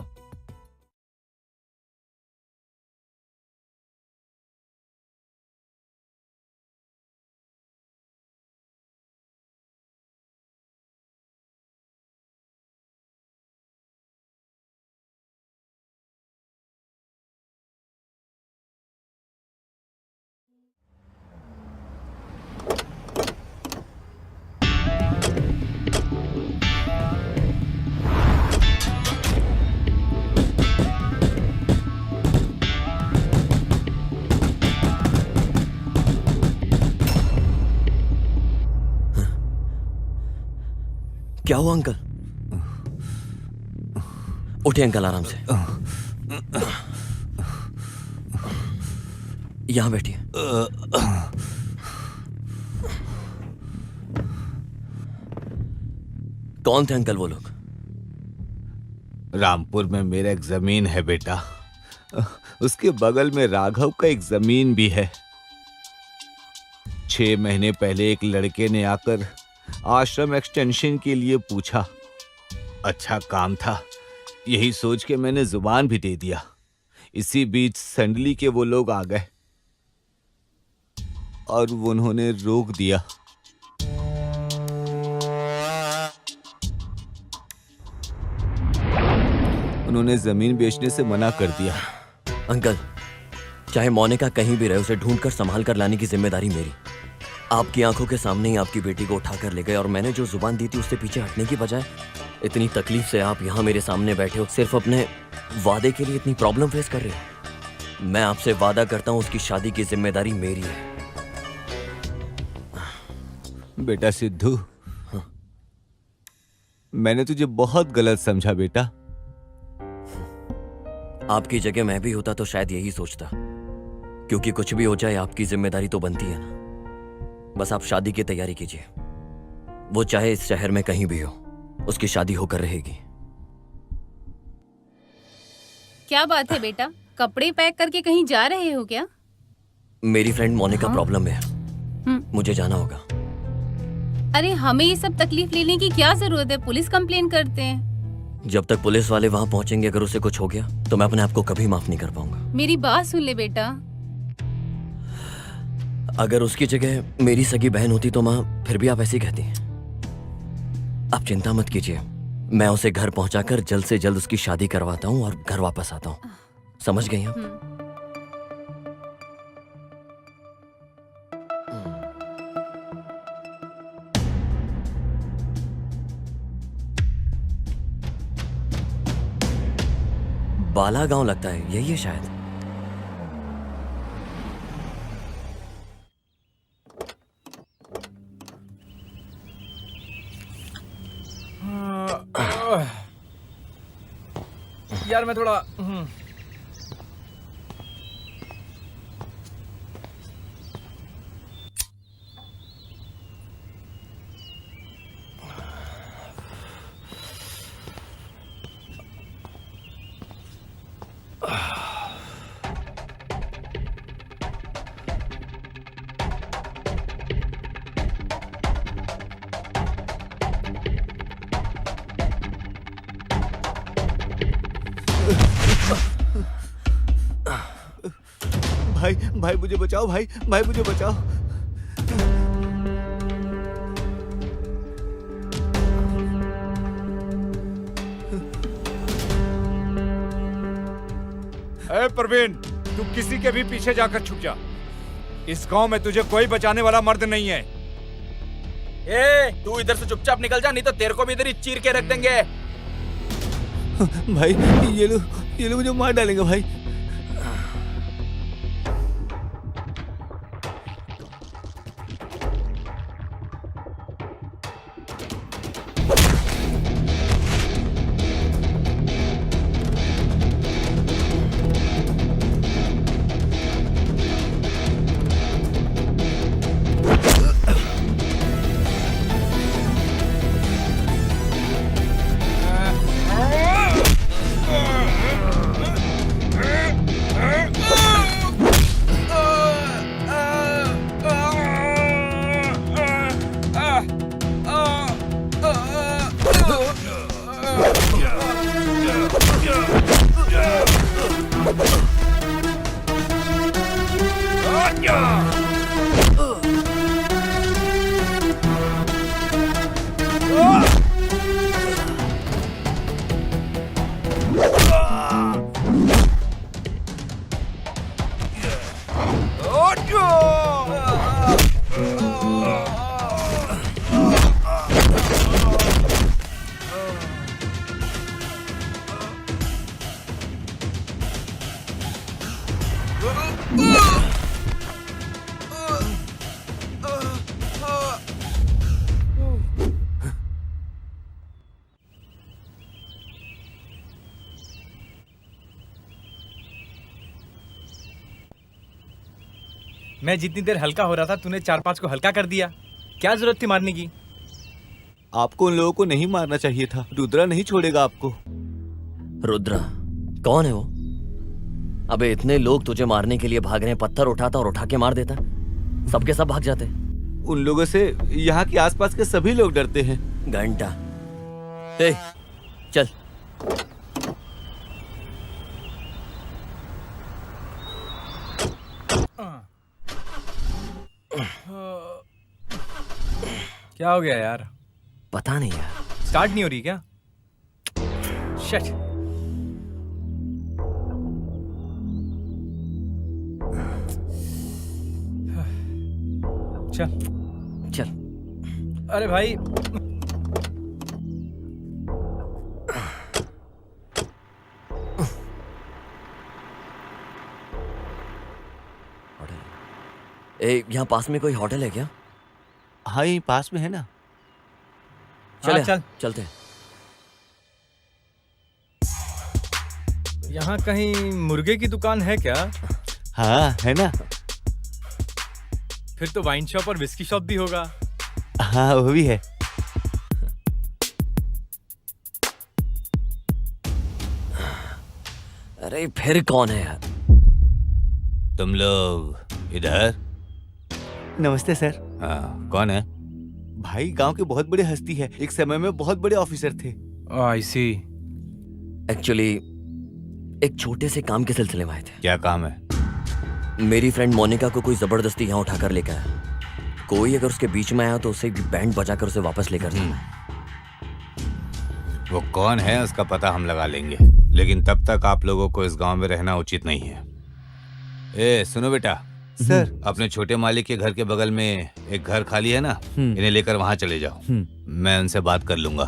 क्या हुआ अंकल? उठे अंकल, आराम से यहां बैठिए। कौन थे अंकल वो लोग? रामपुर में मेरा एक जमीन है बेटा, उसके बगल में राघव का एक जमीन भी है। 6 महीने पहले एक लड़के ने आकर आश्रम एक्सटेंशन के लिए पूछा। अच्छा काम था, यही सोच के मैंने जुबान भी दे दिया। इसी बीच संडली के वो लोग आ गए और उन्होंने रोक दिया। उन्होंने जमीन बेचने से मना कर दिया। अंकल, चाहे मोनिका कहीं भी रहे, उसे ढूंढकर संभाल कर लाने की जिम्मेदारी मेरी। आपकी आंखों के सामने ही आपकी बेटी को उठाकर ले गए और मैंने जो जुबान दी थी उससे पीछे हटने की बजाय इतनी तकलीफ से आप यहाँ मेरे सामने बैठे हो, सिर्फ अपने वादे के लिए इतनी प्रॉब्लम फेस कर रहे हो। मैं आपसे वादा करता हूं उसकी शादी की जिम्मेदारी मेरी है। बेटा सिद्धू, मैंने तुझे बहुत गलत समझा बेटा। आपकी जगह मैं भी होता तो शायद यही सोचता, क्योंकि कुछ भी हो जाए आपकी जिम्मेदारी तो बनती है ना। बस आप शादी की तैयारी कीजिए, वो चाहे इस शहर में कहीं भी हो, उसकी शादी होकर रहेगी। क्या बात है बेटा, कपड़े पैक करके कहीं जा रहे हो क्या? मेरी फ्रेंड मोनिका प्रॉब्लम में है, मुझे जाना होगा। अरे हमें ये सब तकलीफ लेने की क्या जरूरत है, पुलिस कंप्लेन करते हैं। जब तक पुलिस वाले वहां पहुंचेंगे, अगर उसे कुछ हो गया तो मैं अपने आप को कभी माफ नहीं कर पाऊंगा। मेरी बात सुन ले बेटा। अगर उसकी जगह मेरी सगी बहन होती तो माँ फिर भी आप ऐसी कहती। आप चिंता मत कीजिए, मैं उसे घर पहुंचाकर जल्द से जल्द उसकी शादी करवाता हूँ और घर वापस आता हूँ। समझ गई आप? बाला गांव लगता है, यही है शायद। यार मैं थोड़ा भाई भाई मुझे बचाओ, भाई भाई मुझे बचाओ। ए प्रवीण, तू किसी के भी पीछे जाकर छुप जा। इस गांव में तुझे कोई बचाने वाला मर्द नहीं है। ए, तू इधर से चुपचाप निकल जा, नहीं तो तेरे को भी इधर ही चीर के रख देंगे। भाई ये लोग मुझे मार डालेंगे भाई। मैं जितनी देर हल्का हो रहा था, तूने 4-5 को हल्का कर दिया। क्या जरूरत थी मारने की? आपको उन लोगों को नहीं मारना चाहिए था। रुद्रा नहीं छोड़ेगा आपको। रुद्रा कौन है वो? अबे इतने लोग तुझे मारने के लिए भाग रहे हैं, पत्थर उठाता और उठा के मार देता। सबके सब भाग जाते। उन लोगों से यहाँ के आसपास के सभी लोग डरते हैं। घंटा, ए, चल। क्या हो गया यार? पता नहीं यार, स्टार्ट नहीं हो रही क्या? शिट। चल चल। अरे भाई, यहाँ पास में कोई होटल है क्या? हाँ, यही पास में है ना। हाँ, चल चलते हैं। यहाँ कहीं मुर्गे की दुकान है क्या? हाँ, है ना। फिर तो वाइन शॉप और विस्की शॉप भी होगा। हाँ, वो भी है। अरे फिर कौन है यार? तुम लोग इधर? नमस्ते सर। हाँ, कौन है? भाई गांव की बहुत बड़ी हस्ती है, एक समय में बहुत बड़े ऑफिसर थे। आई सी। एक्चुअली एक छोटे से काम के सिलसिले में आए थे। क्या काम है? मेरी फ्रेंड मोनिका को कोई जबरदस्ती यहाँ उठाकर लेकर आया। कोई अगर उसके बीच में आया तो उसे बैंड बजाकर उसे वापस लेकर जाना। वो कौन है उसका पता हम लगा लेंगे, लेकिन तब तक आप लोगों को इस गांव में रहना उचित नहीं है। ए सुनो बेटा, सर, अपने छोटे मालिक के घर के बगल में एक घर खाली है ना, इन्हें लेकर वहां चले जाओ। मैं उनसे बात कर लूंगा।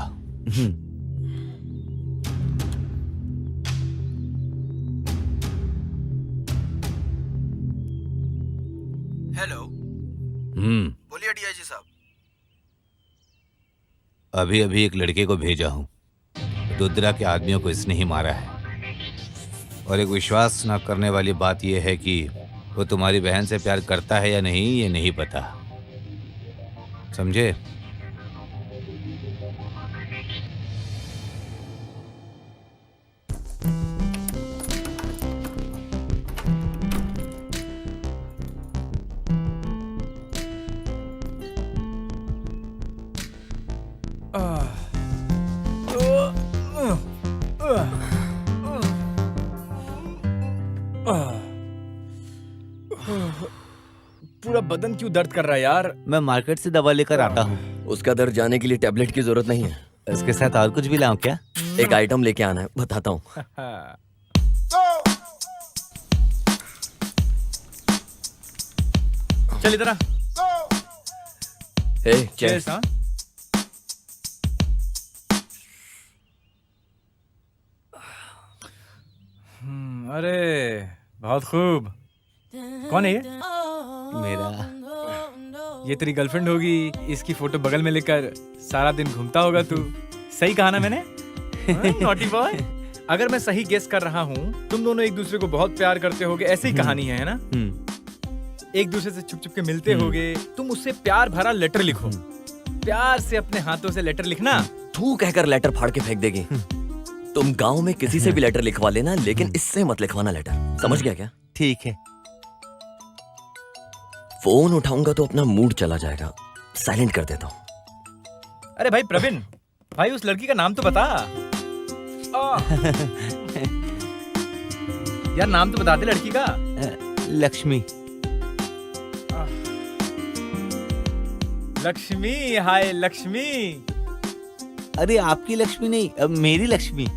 हेलो, बोलिए डीआईजी साहब। अभी अभी एक लड़के को भेजा हूँ। रुद्रा के आदमियों को इसने ही मारा है। और एक विश्वास न करने वाली बात यह है कि वो तुम्हारी बहन से प्यार करता है या नहीं ये नहीं पता, समझे? पूरा बदन क्यों दर्द कर रहा है यार? मैं मार्केट से दवा लेकर आता हूँ। उसका दर्द जाने के लिए टैबलेट की जरूरत नहीं है। इसके साथ और कुछ भी लाऊं क्या? एक आइटम लेके आना है, बताता हूँ। चल इधर आ। चेस। हाँ? अरे बहुत खूब। कौन है ये? मेरा ये तेरी गर्लफ्रेंड होगी। इसकी फोटो बगल में लेकर सारा दिन घूमता होगा तू। सही कहा ना मैंने? Naughty boy. अगर मैं सही गेस कर रहा हूँ, तुम दोनों एक दूसरे को बहुत प्यार करते होगे, ऐसी ही कहानी है ना? एक दूसरे से छुप छुप के मिलते होगे। तुम उससे प्यार भरा लेटर लिखो। प्यार से अपने हाथों से लेटर लिखना। तू कहकर लेटर फाड़ के फेंक देगी। तुम गांव में किसी से भी लेटर लिखवा लेना, लेकिन इससे मत लिखवाना लेटर। समझ गया क्या? ठीक है। फोन उठाऊंगा तो अपना मूड चला जाएगा। साइलेंट कर देता हूँ। अरे भाई प्रवीण, भाई उस लड़की का नाम तो बता। यार नाम तो बता दे लड़की का। लक्ष्मी। लक्ष्मी। हाय लक्ष्मी। अरे आपकी लक्ष्मी नहीं, अब मेरी लक्ष्मी।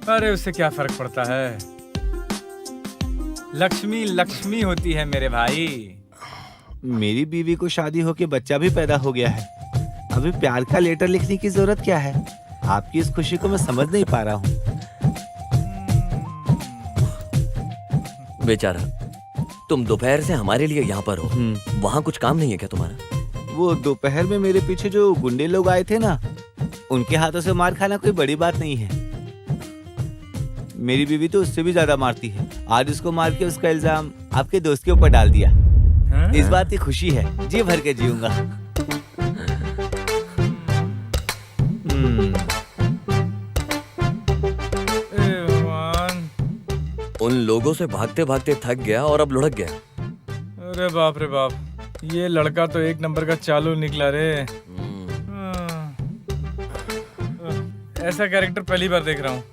अरे उससे क्या फर्क पड़ता है? लक्ष्मी लक्ष्मी होती है मेरे भाई। मेरी बीवी को शादी होके बच्चा भी पैदा हो गया है। अभी प्यार का लेटर लिखने की जरूरत क्या है? आपकी इस खुशी को मैं समझ नहीं पा रहा हूँ। बेचारा, तुम दोपहर से हमारे लिए यहाँ पर हो। वहाँ कुछ काम नहीं है क्या तुम्हारा? वो दोपहर में मेरे पीछे जो गुंडे लोग आए थे ना, उनके हाथों से मार खाना कोई बड़ी बात नहीं है। मेरी बीवी तो उससे भी ज्यादा मारती है। आज उसको मार के उसका इल्जाम आपके दोस्त के ऊपर डाल दिया। इस बात की खुशी है, जी भर के जीऊंगा। उन लोगों से भागते भागते थक गया और अब लुढ़क गया। अरे बाप रे बाप, ये लड़का तो एक नंबर का चालू निकला रे। ऐसा कैरेक्टर पहली बार देख रहा हूँ।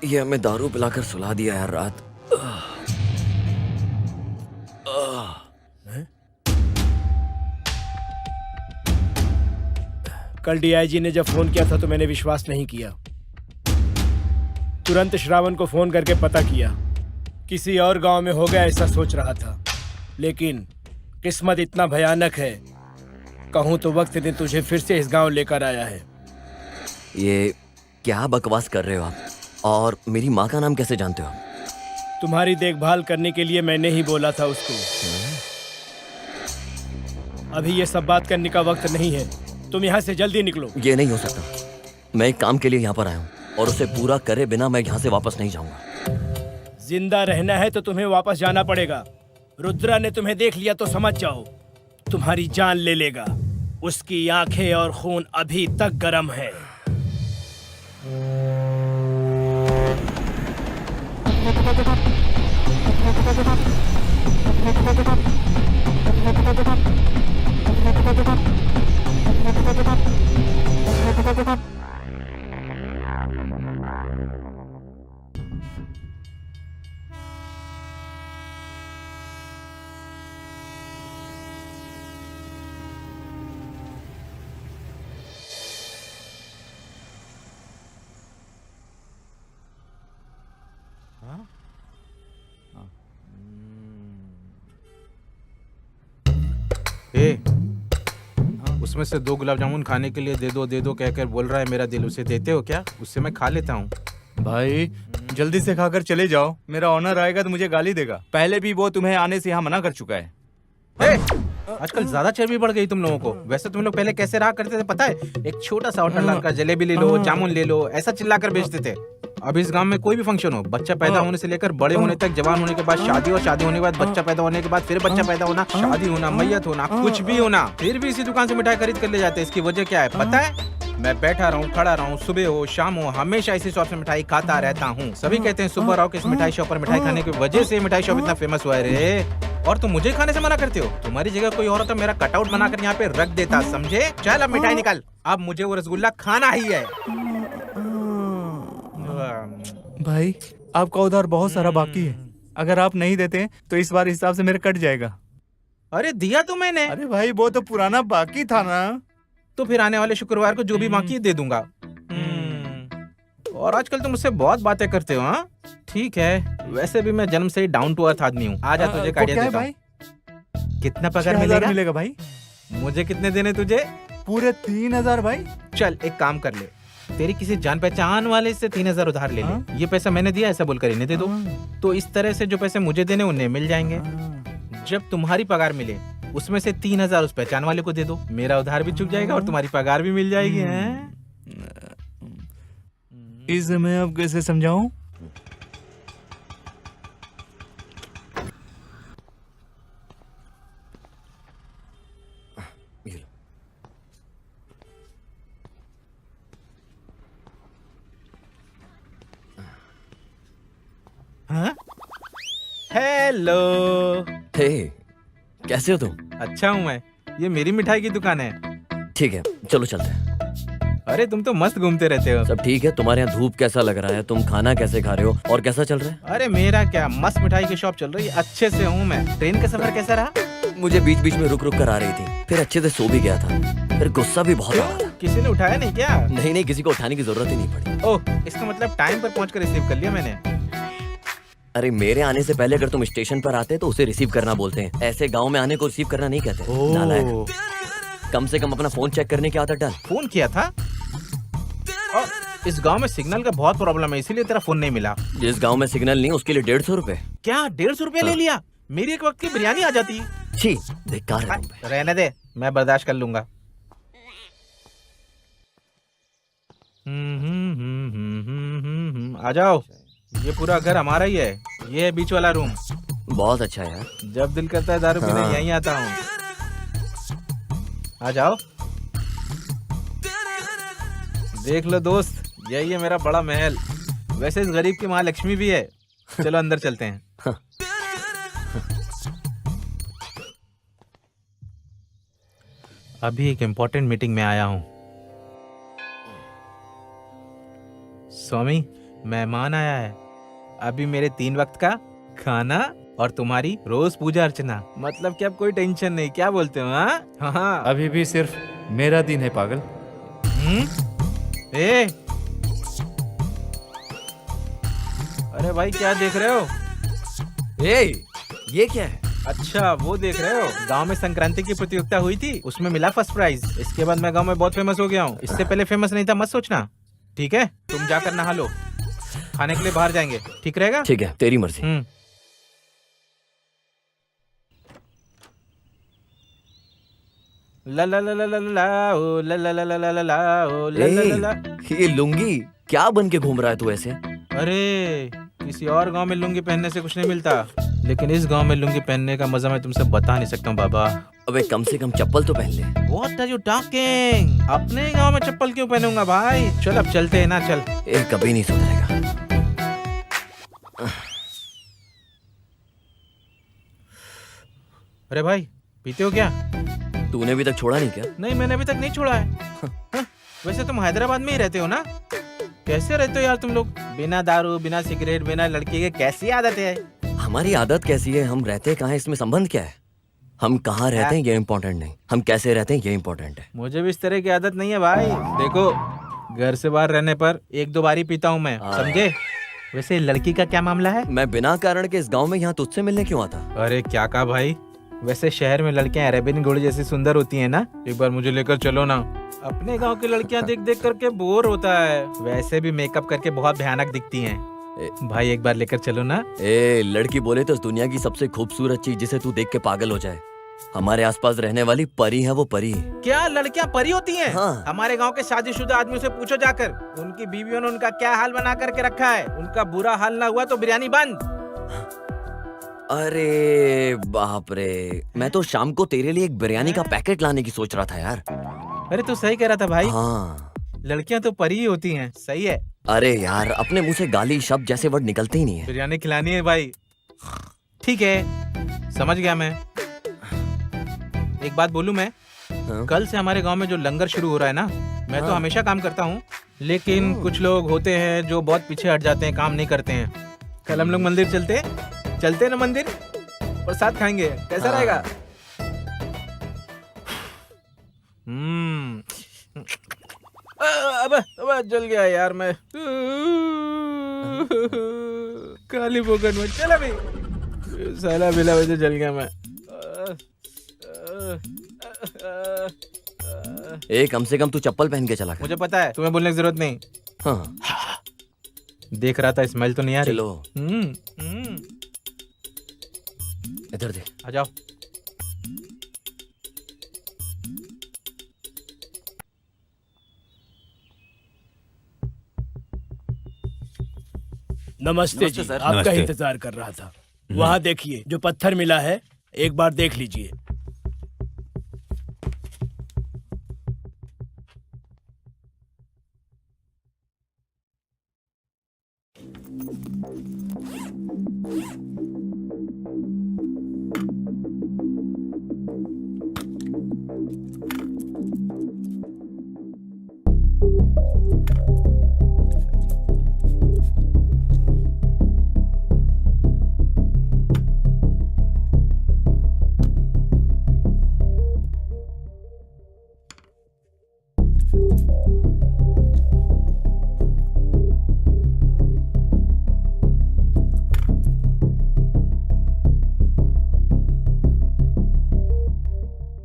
ये हमें दारू पिलाकर सुला दिया यार रात। कल डीआईजी ने जब फोन किया था तो मैंने विश्वास नहीं किया। तुरंत श्रावण को फोन करके पता किया। किसी और गांव में हो गया ऐसा सोच रहा था, लेकिन किस्मत इतना भयानक है, कहूँ तो वक्त ने तुझे फिर से इस गांव लेकर आया है। ये क्या बकवास कर रहे हो आप? और मेरी माँ का नाम कैसे जानते हो? तुम्हारी देखभाल करने के लिए मैंने ही बोला था उसको। अभी ये सब बात करने का वक्त नहीं है, तुम यहाँ से जल्दी निकलो। ये नहीं हो सकता। मैं एक काम के लिए यहाँ पर आया हूँ और उसे पूरा करे बिना मैं यहाँ से वापस नहीं जाऊंगा। जिंदा रहना है तो तुम्हें वापस जाना पड़ेगा। रुद्रा ने तुम्हें देख लिया तो समझ जाओ, तुम्हारी जान ले लेगा। उसकी आंखें और खून अभी तक गर्म है। उसमें से 2 गुलाब जामुन खाने के लिए दे दो कहकर बोल रहा है मेरा दिल। उसे देते हो क्या? उससे मैं खा लेता हूँ। भाई जल्दी से खाकर चले जाओ, मेरा ऑनर आएगा तो मुझे गाली देगा। पहले भी वो तुम्हें आने से यहाँ मना कर चुका है। आजकल ज्यादा चर्बी बढ़ गई तुम लोगों को। वैसे तुम लोग पहले कैसे रहा करते थे पता है? एक छोटा सा होटल का जलेबी ले लो, जामुन ले लो, ऐसा चिल्लाकर बेचते थे। अब इस गांव में कोई भी फंक्शन हो, बच्चा पैदा होने से लेकर बड़े होने तक, जवान होने के बाद शादी, और शादी होने के बाद बच्चा पैदा होने के बाद फिर बच्चा पैदा होना, शादी होना, मैयत होना, कुछ भी होना, फिर भी इसी दुकान से मिठाई खरीद कर ले जाते हैं। इसकी वजह क्या है पता है? मैं बैठा रहूं, खड़ा रहूं, सुबह हो शाम हो, हमेशा इसी शॉप से मिठाई खाता रहता हूँ। सभी कहते हैं सुबह रहो, किस मिठाई शॉप पर मिठाई खाने की वजह से मिठाई शॉप इतना फेमस हुआ है रे। और तुम मुझे खाने से मना करते हो? तुम्हारी जगह कोई और तो मेरा कटआउट बनाकर यहाँ पे रख देता, समझे? चल अब मिठाई निकाल, अब मुझे वो रसगुल्ला खाना ही है। भाई आपका उधार बहुत सारा बाकी है, अगर आप नहीं देते तो इस बार हिसाब से मेरा कट जाएगा। अरे दिया तो मैंने। अरे भाई वो तो पुराना बाकी था ना। तो फिर आने वाले शुक्रवार को जो भी बाकी दे दूंगा। और आजकल तुम मुझसे बहुत बातें करते हो। हाँ ठीक है, वैसे भी मैं जन्म से ही डाउन टू अर्थ आदमी हूँ। आजा तुझे एक आइडिया देता हूँ। कितना पगार मिलेगा भाई? मुझे कितने देने तुझे? पूरे 3000 भाई। चल एक काम कर ले, तेरी किसी जान पहचान वाले से 3000 उधार ले ले। ये पैसा मैंने दिया ऐसा बोलकर इन्हें दे दो। तो इस तरह से जो पैसे मुझे देने उन्हें मिल जाएंगे। जब तुम्हारी पगार मिले उसमें से 3000 उस पहचान वाले को दे दो। मेरा उधार भी चुक जाएगा और तुम्हारी पगार भी मिल जाएगी। इसे मैं अब कैसे समझाऊं? हेलो। हे, कैसे हो तुम? अच्छा हूँ मैं, ये मेरी मिठाई की दुकान है। ठीक है चलो चलते हैं। अरे तुम तो मस्त घूमते रहते हो। सब ठीक है? तुम्हारे यहाँ धूप कैसा लग रहा है? तुम खाना कैसे खा रहे हो और कैसा चल रहा है? अरे मेरा क्या, मस्त मिठाई की शॉप चल रही है, अच्छे से हूँ मैं। ट्रेन का सफर कैसा रहा? मुझे बीच बीच में रुक रुक कर आ रही थी, फिर अच्छे से सो भी गया था, फिर गुस्सा भी बहुत आ रहा था। किसी ने उठाया नहीं क्या? नहीं, किसी को उठाने की जरूरत ही नहीं पड़ी। ओह, इसका मतलब टाइम पर पहुँच कर रिसीव कर लिया मैंने। अरे मेरे आने से पहले अगर तुम स्टेशन पर आते तो उसे रिसीव करना बोलते हैं। ऐसे गाँव में आने को रिसीव करना नहीं कहते। नालायक। कम से कम अपना फोन चेक करने की आदत डाल। फोन किया था? और इस गांव में सिग्नल का बहुत प्रॉब्लम है, इसीलिए तेरा फोन नहीं मिला। जिस गांव में सिग्नल नहीं उसके लिए 150 रुपए। क्या 150 रुपए ले लिया? मेरी एक वक्त की बिरयानी आ जाती। छी, बेकार है तुम पे। रहने दे, मैं बर्दाश्त कर लूंगा। आ जाओ, ये पूरा घर हमारा ही है। ये है बीच वाला रूम। बहुत अच्छा यार। जब दिल करता है दारू पीने यहीं आता हूँ। आ जाओ, देख लो दोस्त, यही है मेरा बड़ा महल। वैसे इस गरीब की माँ लक्ष्मी भी है। चलो अंदर चलते हैं। अभी एक इम्पोर्टेंट मीटिंग में आया हूँ। स्वामी, मेहमान आया है। अभी मेरे 3 वक्त का खाना और तुम्हारी रोज पूजा अर्चना। मतलब कि अब कोई टेंशन नहीं, क्या बोलते हो? हाँ, अभी भी सिर्फ मेरा दिन है पागल। अरे भाई क्या देख रहे हो? ए, ये क्या है? अच्छा वो देख रहे हो, गांव में संक्रांति की प्रतियोगिता हुई थी, उसमें मिला फर्स्ट प्राइज। इसके बाद मैं गांव में बहुत फेमस हो गया हूँ। इससे पहले फेमस नहीं था, मत सोचना। ठीक है, तुम जाकर नहा लो, खाने के लिए बाहर जाएंगे, ठीक रहेगा? ठीक है, तेरी मर्जी। ला ला ला ला ला ला ओ ला ला ला ला ला ला ला ओ ला ला ला ला। ये लुंगी क्या बन के घूम रहा है तू ऐसे? अरे किसी और गांव में लुंगी पहनने से कुछ नहीं मिलता, लेकिन इस गांव में लुंगी पहनने का मजा मैं तुमसे बता नहीं सकता हूँ बाबा। अबे कम से कम चप्पल तो पहन ले। What are you talking? अपने गांव में चप्पल क्यों पहनूंगा भाई? चल अब चलते हैं ना, चल। ए, कभी नहीं सुधरेगा। अरे भाई पीते हो क्या? तूने अभी तक छोड़ा नहीं क्या? नहीं, मैंने अभी तक नहीं छोड़ा है। हाँ, वैसे तुम हैदराबाद में ही रहते हो ना? कैसे रहते हो यार तुम लोग? बिना दारू, बिना सिगरेट, बिना लड़की के कैसी आदत है? हमारी आदत कैसी है, हम रहते कहाँ है, इसमें संबंध क्या है? हम कहाँ रहते हैं ये इम्पोर्टेंट नहीं, हम कैसे रहते हैं ये इम्पोर्टेंट है। मुझे भी इस तरह की आदत नहीं है भाई। देखो, घर से बाहर रहने पर 1-2 बार ही पीता हूँ मैं, समझे? वैसे लड़की का क्या मामला है? मैं बिना कारण के इस गांव में यहाँ तुझसे मिलने क्यों आता? अरे क्या कहा भाई? वैसे शहर में लड़कियां अरेबियन घोड़ी जैसी सुंदर होती हैं ना? एक बार मुझे लेकर चलो ना। अपने गांव की लड़कियां देख देख करके बोर होता है। वैसे भी मेकअप करके बहुत भयानक दिखती हैं। भाई एक बार लेकर चलो ना। ए, लड़की बोले तो इस दुनिया की सबसे खूबसूरत चीज जिसे तू देख के पागल हो जाए। हमारे आसपास रहने वाली परी है, वो परी। क्या लड़कियां परी होती हैं? हाँ। हमारे गांव के शादीशुदा आदमियों से पूछो जाकर, उनकी बीवियों ने उनका क्या हाल बना करके रखा है। उनका बुरा हाल ना हुआ तो बिरयानी बंद। अरे बाप रे, मैं तो शाम को तेरे लिए एक बिरयानी का पैकेट लाने की सोच रहा था यार। अरे तू सही कह रहा था भाई। हाँ, लड़कियां तो परी ही होती हैं, सही है। अरे यार, अपने मुंह से गाली शब्द जैसे वर्ड निकलते ही नहीं है। बिरयानी खिलानी है भाई। ठीक है, समझ गया मैं। एक बात बोलूं मैं? हाँ? कल से हमारे गांव में जो लंगर शुरू हो रहा है ना, मैं तो हमेशा काम करता हूँ, लेकिन कुछ लोग होते हैं जो बहुत पीछे हट जाते हैं, काम नहीं करते हैं। कल हम लोग मंदिर चलते हैं ना, मंदिर प्रसाद खाएंगे, कैसा रहेगा? अब जल गया यार मैं। काली बोगन में चल अभी, साला बिला वजह जल गया मैं। ए, कम से कम तू चप्पल पहन के चला कर। मुझे पता है, तुम्हें बोलने की जरूरत नहीं। हाँ। देख रहा था, स्मेल तो नहीं आ रही। चलो इधर दे। आ जाओ। नमस्ते जी, सर। आपका नमस्ते। इंतजार कर रहा था। वहाँ देखिए, जो पत्थर मिला है, एक बार देख लीजिए।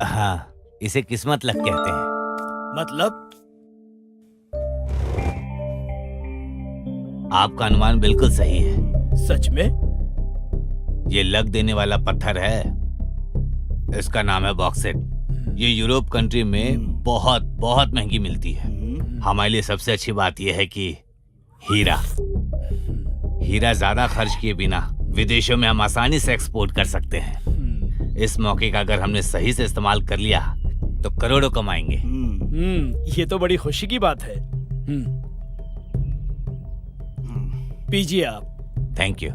हाँ, इसे किस्मत लक कहते हैं। मतलब? आपका अनुमान बिल्कुल सही है। सच में? ये लक देने वाला पत्थर है, इसका नाम है बॉक्सेट। ये यूरोप कंट्री में बहुत बहुत महंगी मिलती है। हमारे लिए सबसे अच्छी बात यह है कि हीरा ज्यादा खर्च किए बिना विदेशों में हम आसानी से एक्सपोर्ट कर सकते हैं। इस मौके का अगर हमने सही से इस्तेमाल कर लिया तो करोड़ों कमाएंगे। ये तो बड़ी खुशी की बात है। पीजिए आप। Thank you.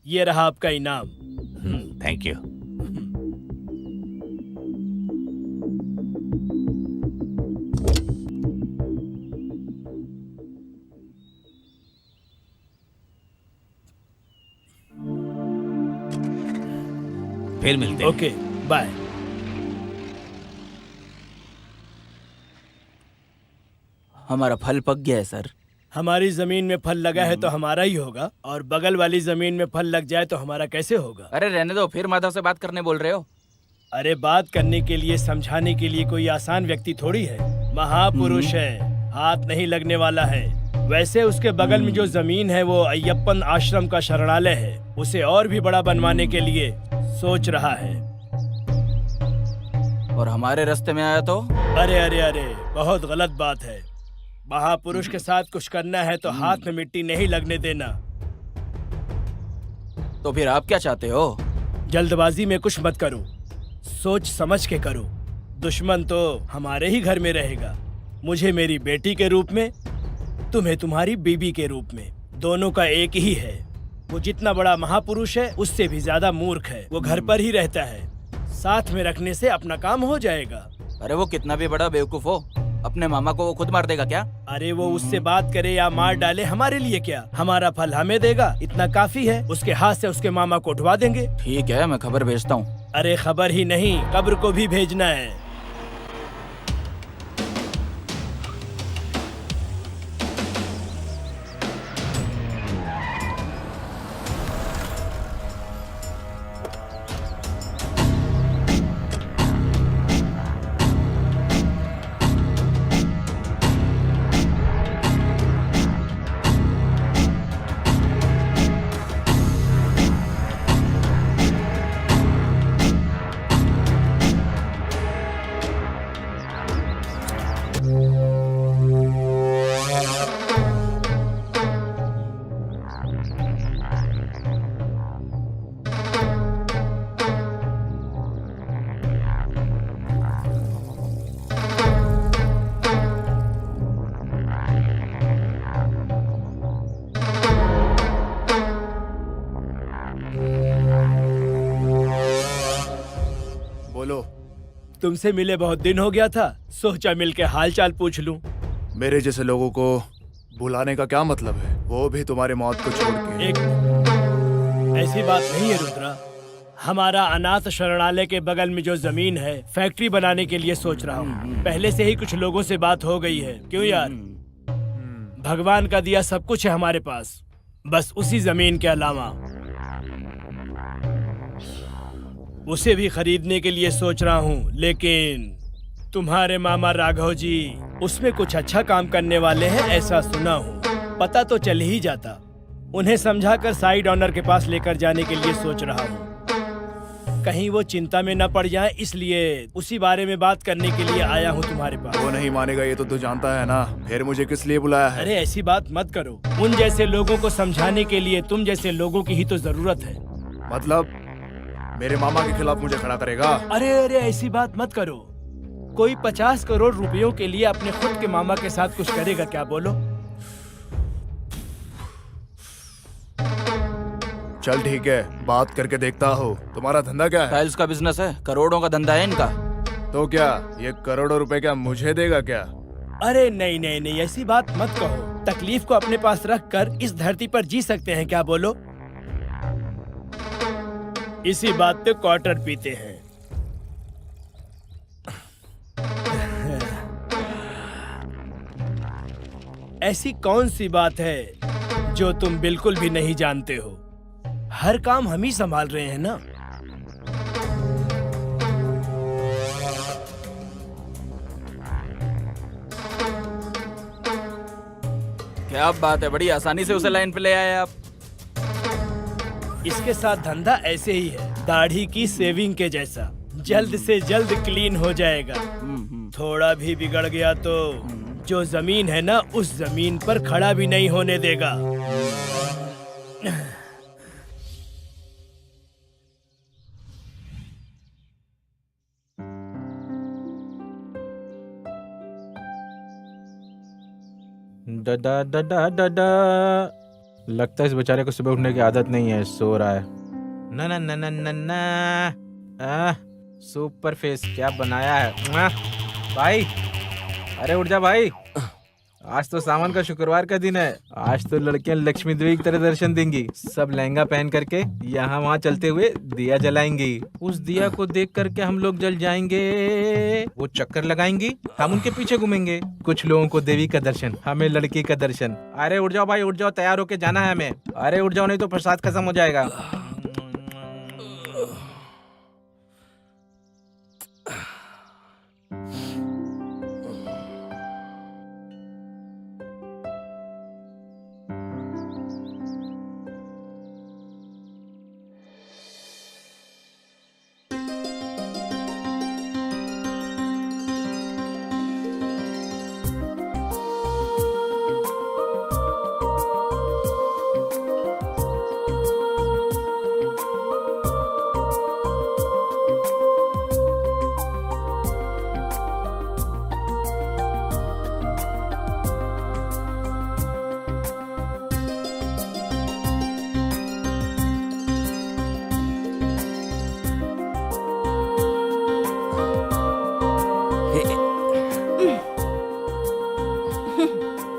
ये रहा आपका इनाम। Thank you. फिर मिलते हैं। Okay, bye. हमारा फल पक गया है सर। हमारी जमीन में फल लगा है तो हमारा ही होगा, और बगल वाली जमीन में फल लग जाए तो हमारा कैसे होगा? अरे रहने दो, फिर माधव से बात करने बोल रहे हो? अरे बात करने के लिए, समझाने के लिए कोई आसान व्यक्ति थोड़ी है। महापुरुष है, हाथ नहीं लगने वाला है। वैसे उसके बगल में जो जमीन है वो अय्यप्पन आश्रम का शरणालय है, उसे और भी बड़ा बनवाने के लिए सोच रहा है। और हमारे रास्ते में आया तो? अरे अरे अरे, बहुत गलत बात है। महापुरुष के साथ कुछ करना है तो हाथ में मिट्टी नहीं लगने देना। तो फिर आप क्या चाहते हो? जल्दबाजी में कुछ मत करो, सोच समझ के करो। दुश्मन तो हमारे ही घर में रहेगा, मुझे मेरी बेटी के रूप में, तुम्हें तुम्हारी बीबी के रूप में। दोनों का एक ही है। वो जितना बड़ा महापुरुष है उससे भी ज्यादा मूर्ख है। वो घर पर ही रहता है, साथ में रखने से अपना काम हो जाएगा। अरे वो कितना भी बड़ा बेवकूफ हो, अपने मामा को वो खुद मार देगा क्या? अरे वो उससे बात करे या मार डाले, हमारे लिए क्या? हमारा फल हमें देगा, इतना काफी है। उसके हाथ से उसके मामा को उठवा देंगे। ठीक है, मैं खबर भेजता हूँ। अरे खबर ही नहीं, कब्र को भी भेजना है। तुमसे मिले बहुत दिन हो गया था, सोचा मिलके हाल चाल पूछ लूं। मेरे जैसे लोगों को भुलाने का क्या मतलब है, वो भी तुम्हारे मौत को छोड़ के। एक ऐसी बात नहीं है रुद्रा, हमारा अनाथ शरणालय के बगल में जो जमीन है फैक्ट्री बनाने के लिए सोच रहा हूँ। पहले से ही कुछ लोगों से बात हो गई है। क्यों यार, भगवान का दिया सब कुछ है हमारे पास, बस उसी जमीन के अलावा उसे भी खरीदने के लिए सोच रहा हूँ। लेकिन तुम्हारे मामा राघव जी उसमें कुछ अच्छा काम करने वाले हैं, ऐसा सुना हूँ। पता तो चल ही जाता। उन्हें समझाकर साइड ऑनर के पास लेकर जाने के लिए सोच रहा हूँ, कहीं वो चिंता में न पड़ जाए, इसलिए उसी बारे में बात करने के लिए आया हूँ तुम्हारे पास। वो नहीं मानेगा ये तो तू जानता है ना, फिर मुझे किस लिए बुलाया है? अरे ऐसी बात मत करो, उन जैसे लोगों को समझाने के लिए तुम जैसे लोगों की ही तो जरूरत है। मतलब मेरे मामा के खिलाफ मुझे खड़ा करेगा? अरे अरे ऐसी बात मत करो। कोई 50 करोड़ रुपयों के लिए अपने खुद के मामा के साथ कुछ करेगा क्या, बोलो? चल ठीक है, बात करके देखता हूँ। तुम्हारा धंधा क्या है? टाइल्स का बिजनेस है, करोड़ों का धंधा है इनका। तो क्या ये करोड़ों रुपए क्या मुझे देगा क्या? अरे नहीं नहीं नहीं, ऐसी बात मत कहो। तकलीफ को अपने पास रख कर इस धरती पर जी सकते हैं क्या, बोलो? इसी बात पे क्वार्टर पीते हैं। ऐसी कौन सी बात है जो तुम बिल्कुल भी नहीं जानते हो? हर काम हम ही संभाल रहे हैं ना। क्या बात है, बड़ी आसानी से उसे लाइन पे ले आए आप। इसके साथ धंधा ऐसे ही है, दाढ़ी की सेविंग के जैसा, जल्द से जल्द क्लीन हो जाएगा। थोड़ा भी बिगड़ गया तो जो जमीन है ना, उस जमीन पर खड़ा भी नहीं होने देगा। डडा डडा डडा। लगता है इस बेचारे को सुबह उठने की आदत नहीं है, सो रहा है। ना ना ना ना ना ना। सुपर फेस क्या बनाया है भाई। अरे उठ जा भाई, आज तो सावन का शुक्रवार का दिन है। आज तो लड़कियां लक्ष्मी देवी की तरह दर्शन देंगी। सब लहंगा पहन करके यहाँ वहाँ चलते हुए दिया जलाएंगी। उस दिया को देख करके हम लोग जल जाएंगे। वो चक्कर लगाएंगी, हम उनके पीछे घूमेंगे। कुछ लोगों को देवी का दर्शन, हमें लड़की का दर्शन। अरे उठ जाओ भाई, उठ जाओ, तैयार होके जाना है हमें। अरे उठ जाओ, नहीं तो प्रसाद खत्म हो जाएगा।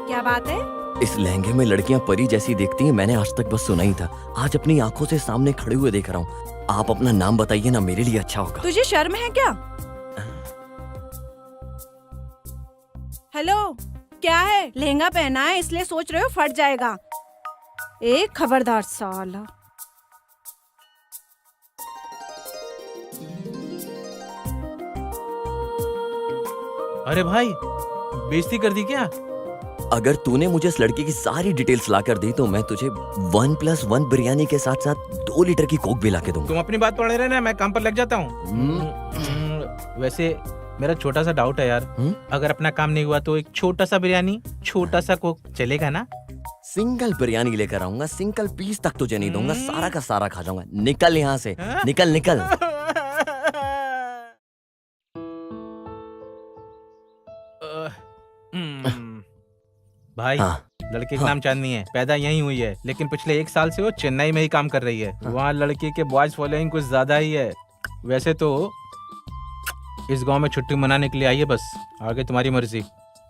क्या बात है? इस लहंगे में लड़कियां परी जैसी दिखती हैं, मैंने आज तक बस सुना ही था। आज अपनी आंखों से सामने खड़े हुए देख रहा हूँ। आप अपना नाम बताइए ना, मेरे लिए अच्छा होगा। तुझे शर्म है क्या? हेलो, क्या है? लहंगा पहना है इसलिए सोच रहे हो फट जाएगा। एक खबरदार साला। अरे भाई, बेइज्जती कर दी क्या? अगर तूने मुझे इस लड़की की सारी डिटेल्स ला कर दी तो मैं तुझे 1+1 बिरयानी के साथ साथ 2 लीटर की कोक भी ला के दूंगा। तुम अपनी बात पढ़े रहना, मैं काम पर लग जाता हूँ। वैसे मेरा छोटा सा डाउट है यार। अगर अपना काम नहीं हुआ तो एक छोटा सा बिरयानी, छोटा सा कोक चलेगा ना? सिंगल बिरयानी लेकर आऊंगा, सिंगल पीस तक तुझे नहीं दूंगा, सारा का सारा खा जाऊंगा। निकल यहाँ से, निकल निकल। भाई, लड़के का नाम चांदनी है, पैदा यहीं हुई है, लेकिन पिछले 1 साल से वो चेन्नई में ही काम कर रही है। वहाँ लड़की के बॉयज फॉलोइंग कुछ ज्यादा ही है। वैसे तो इस गांव में छुट्टी मनाने के लिए आई है, बस आगे तुम्हारी मर्जी।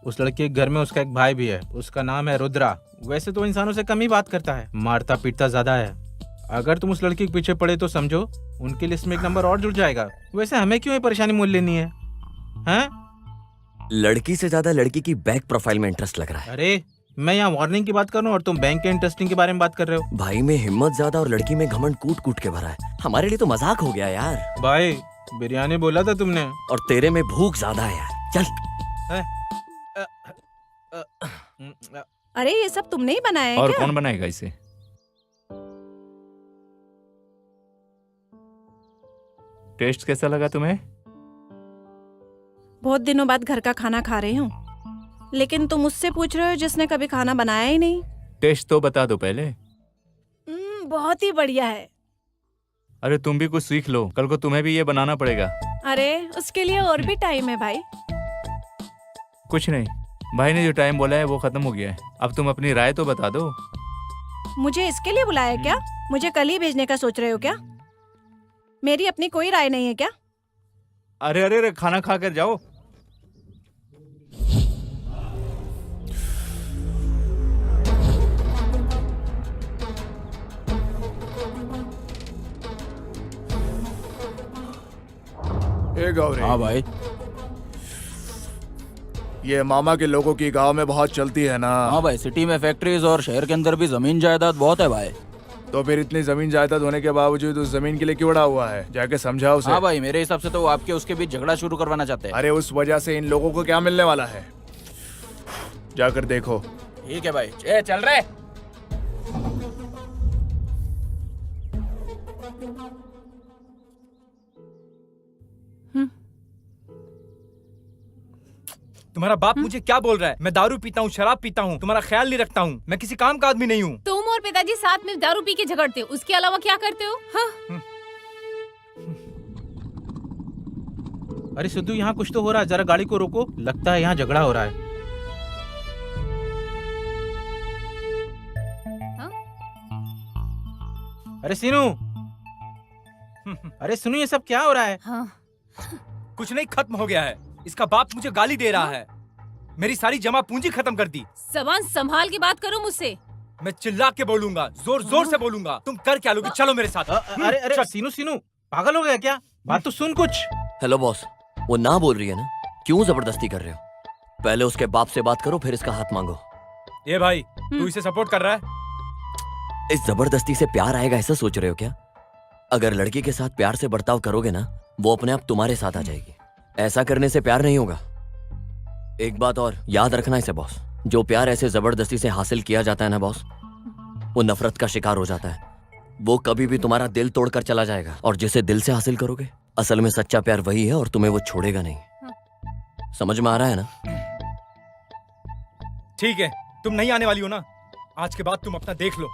उस लड़की के घर में उसका एक भाई भी है, उसका नाम है रुद्रा। वैसे तो इंसानों से कम ही बात करता है, मारता पीटता ज्यादा है। अगर तुम उस लड़की के पीछे पड़े तो समझो उनकी लिस्ट में एक नंबर और जुड़ जाएगा। वैसे हमें क्यों ये परेशानी मोल लेनी है, हैं? लड़की से ज्यादा लड़की की बैक प्रोफाइल में इंटरेस्ट लग रहा है। अरे मैं यहाँ वार्निंग की बात कर रहा हूँ और तुम बैंक के इंटरेस्टिंग के बारे में बात कर रहे हो। भाई में हिम्मत ज्यादा और लड़की में घमंड कूट कूट के भरा है। हमारे लिए तो मजाक हो गया यार। भाई बिरयानी बोला था तुमने, और तेरे में भूख ज्यादा है यार। चल। अरे ये सब तुमने ही बनाया है और क्या? कौन बनाएगा इसे? टेस्ट कैसा लगा तुम्हें? बहुत दिनों बाद घर का खाना खा रही हूँ, लेकिन तुम मुझसे पूछ रहे हो जिसने कभी खाना बनाया ही नहीं। टेस्ट तो बता दो पहले। बहुत ही बढ़िया है। अरे तुम भी कुछ सीख लो, कल को तुम्हें भी ये बनाना पड़ेगा। अरे उसके लिए और भी टाइम है भाई। कुछ नहीं, भाई ने जो टाइम बोला है वो खत्म हो गया है। अब तुम अपनी राय तो बता दो। मुझे इसके लिए बुलाया क्या? मुझे कल ही भेजने का सोच रहे हो क्या? मेरी अपनी कोई राय नहीं है क्या? अरे अरे अरे, खाना खा कर जाओ। ए गौरी। हाँ भाई। ये मामा के लोगों की गांव में बहुत चलती है ना? हाँ भाई, सिटी में फैक्ट्रीज और शहर के अंदर भी जमीन जायदाद बहुत है भाई। तो फिर इतनी जमीन जायदाद होने के बावजूद उस जमीन के लिए क्यों अड़ा हुआ है? जाके समझा उसे। हाँ भाई, मेरे हिसाब से तो वो आपके उसके बीच झगड़ा शुरू करवाना चाहते हैं। अरे उस वजह से इन लोगों को क्या मिलने वाला है, जाकर देखो। ठीक है भाई, चल रहे। तुम्हारा बाप मुझे क्या बोल रहा है? मैं दारू पीता हूँ, शराब पीता हूँ, तुम्हारा ख्याल नहीं रखता हूँ, मैं किसी काम का आदमी नहीं हूँ। तुम और पिताजी साथ में दारू पी के झगड़ते हो, उसके अलावा क्या करते हो? हाँ? अरे सिद्धू, यहाँ कुछ तो हो रहा है, जरा गाड़ी को रोको। लगता है यहाँ झगड़ा हो रहा है। अरे सीनू, अरे सुनो, ये सब क्या हो रहा है? हाँ। कुछ नहीं, खत्म हो गया है। इसका बाप मुझे गाली दे रहा है। मेरी सारी जमा पूंजी खत्म कर दी। जबान संभाल के बात करो मुझसे। मैं चिल्ला के बोलूंगा, जोर जोर से बोलूंगा। तुम कर क्या लोगे? चलो मेरे साथ। अरे अरे सीनू सीनू पागल हो गया क्या? बात तो सुन कुछ। हेलो बॉस, वो ना बोल रही है ना, क्यों जबरदस्ती कर रहे हो? पहले उसके बाप से बात करो, फिर इसका हाथ मांगो। ये भाई, तू इसे सपोर्ट कर रहा है? इस जबरदस्ती से प्यार आएगा ऐसा सोच रहे हो क्या? अगर लड़की के साथ प्यार से बर्ताव करोगे ना, वो अपने आप तुम्हारे साथ आ जाएगी। ऐसा करने से प्यार नहीं होगा। एक बात और याद रखना इसे बॉस, जो प्यार ऐसे जबरदस्ती से हासिल किया जाता है ना बॉस, वो नफरत का शिकार हो जाता है। वो कभी भी तुम्हारा दिल तोड़कर चला जाएगा। और जिसे दिल से हासिल करोगे, असल में सच्चा प्यार वही है और तुम्हें वो छोड़ेगा नहीं। समझ में आ रहा है ना? ठीक है, तुम नहीं आने वाली हो ना? आज के बाद तुम अपना देख लो।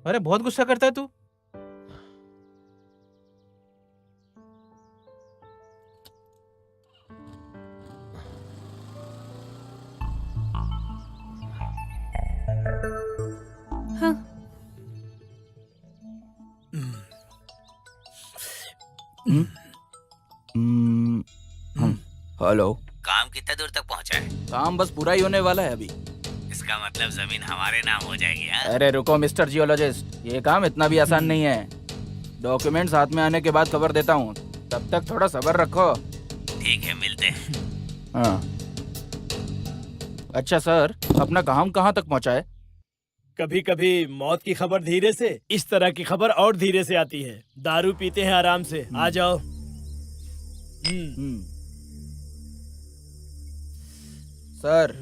अरे बहुत गुस्सा करता है तू। हेलो। काम कितना दूर तक पहुंचा है? काम बस पूरा ही होने वाला है अभी। इसका मतलब जमीन हमारे नाम हो जाएगी यार। अरे रुको मिस्टर जियोलॉजिस्ट, ये काम इतना भी आसान नहीं है। डॉक्यूमेंट्स हाथ में आने के बाद खबर देता हूँ, तब तक थोड़ा सब्र रखो। ठीक है, मिलते हैं। हाँ। अच्छा सर, अपना काम कहाँ तक पहुँचा है? कभी कभी मौत की खबर धीरे से, इस तरह की खबर और धीरे से आती है। दारू पीते हैं आराम से, आ जाओ। सर,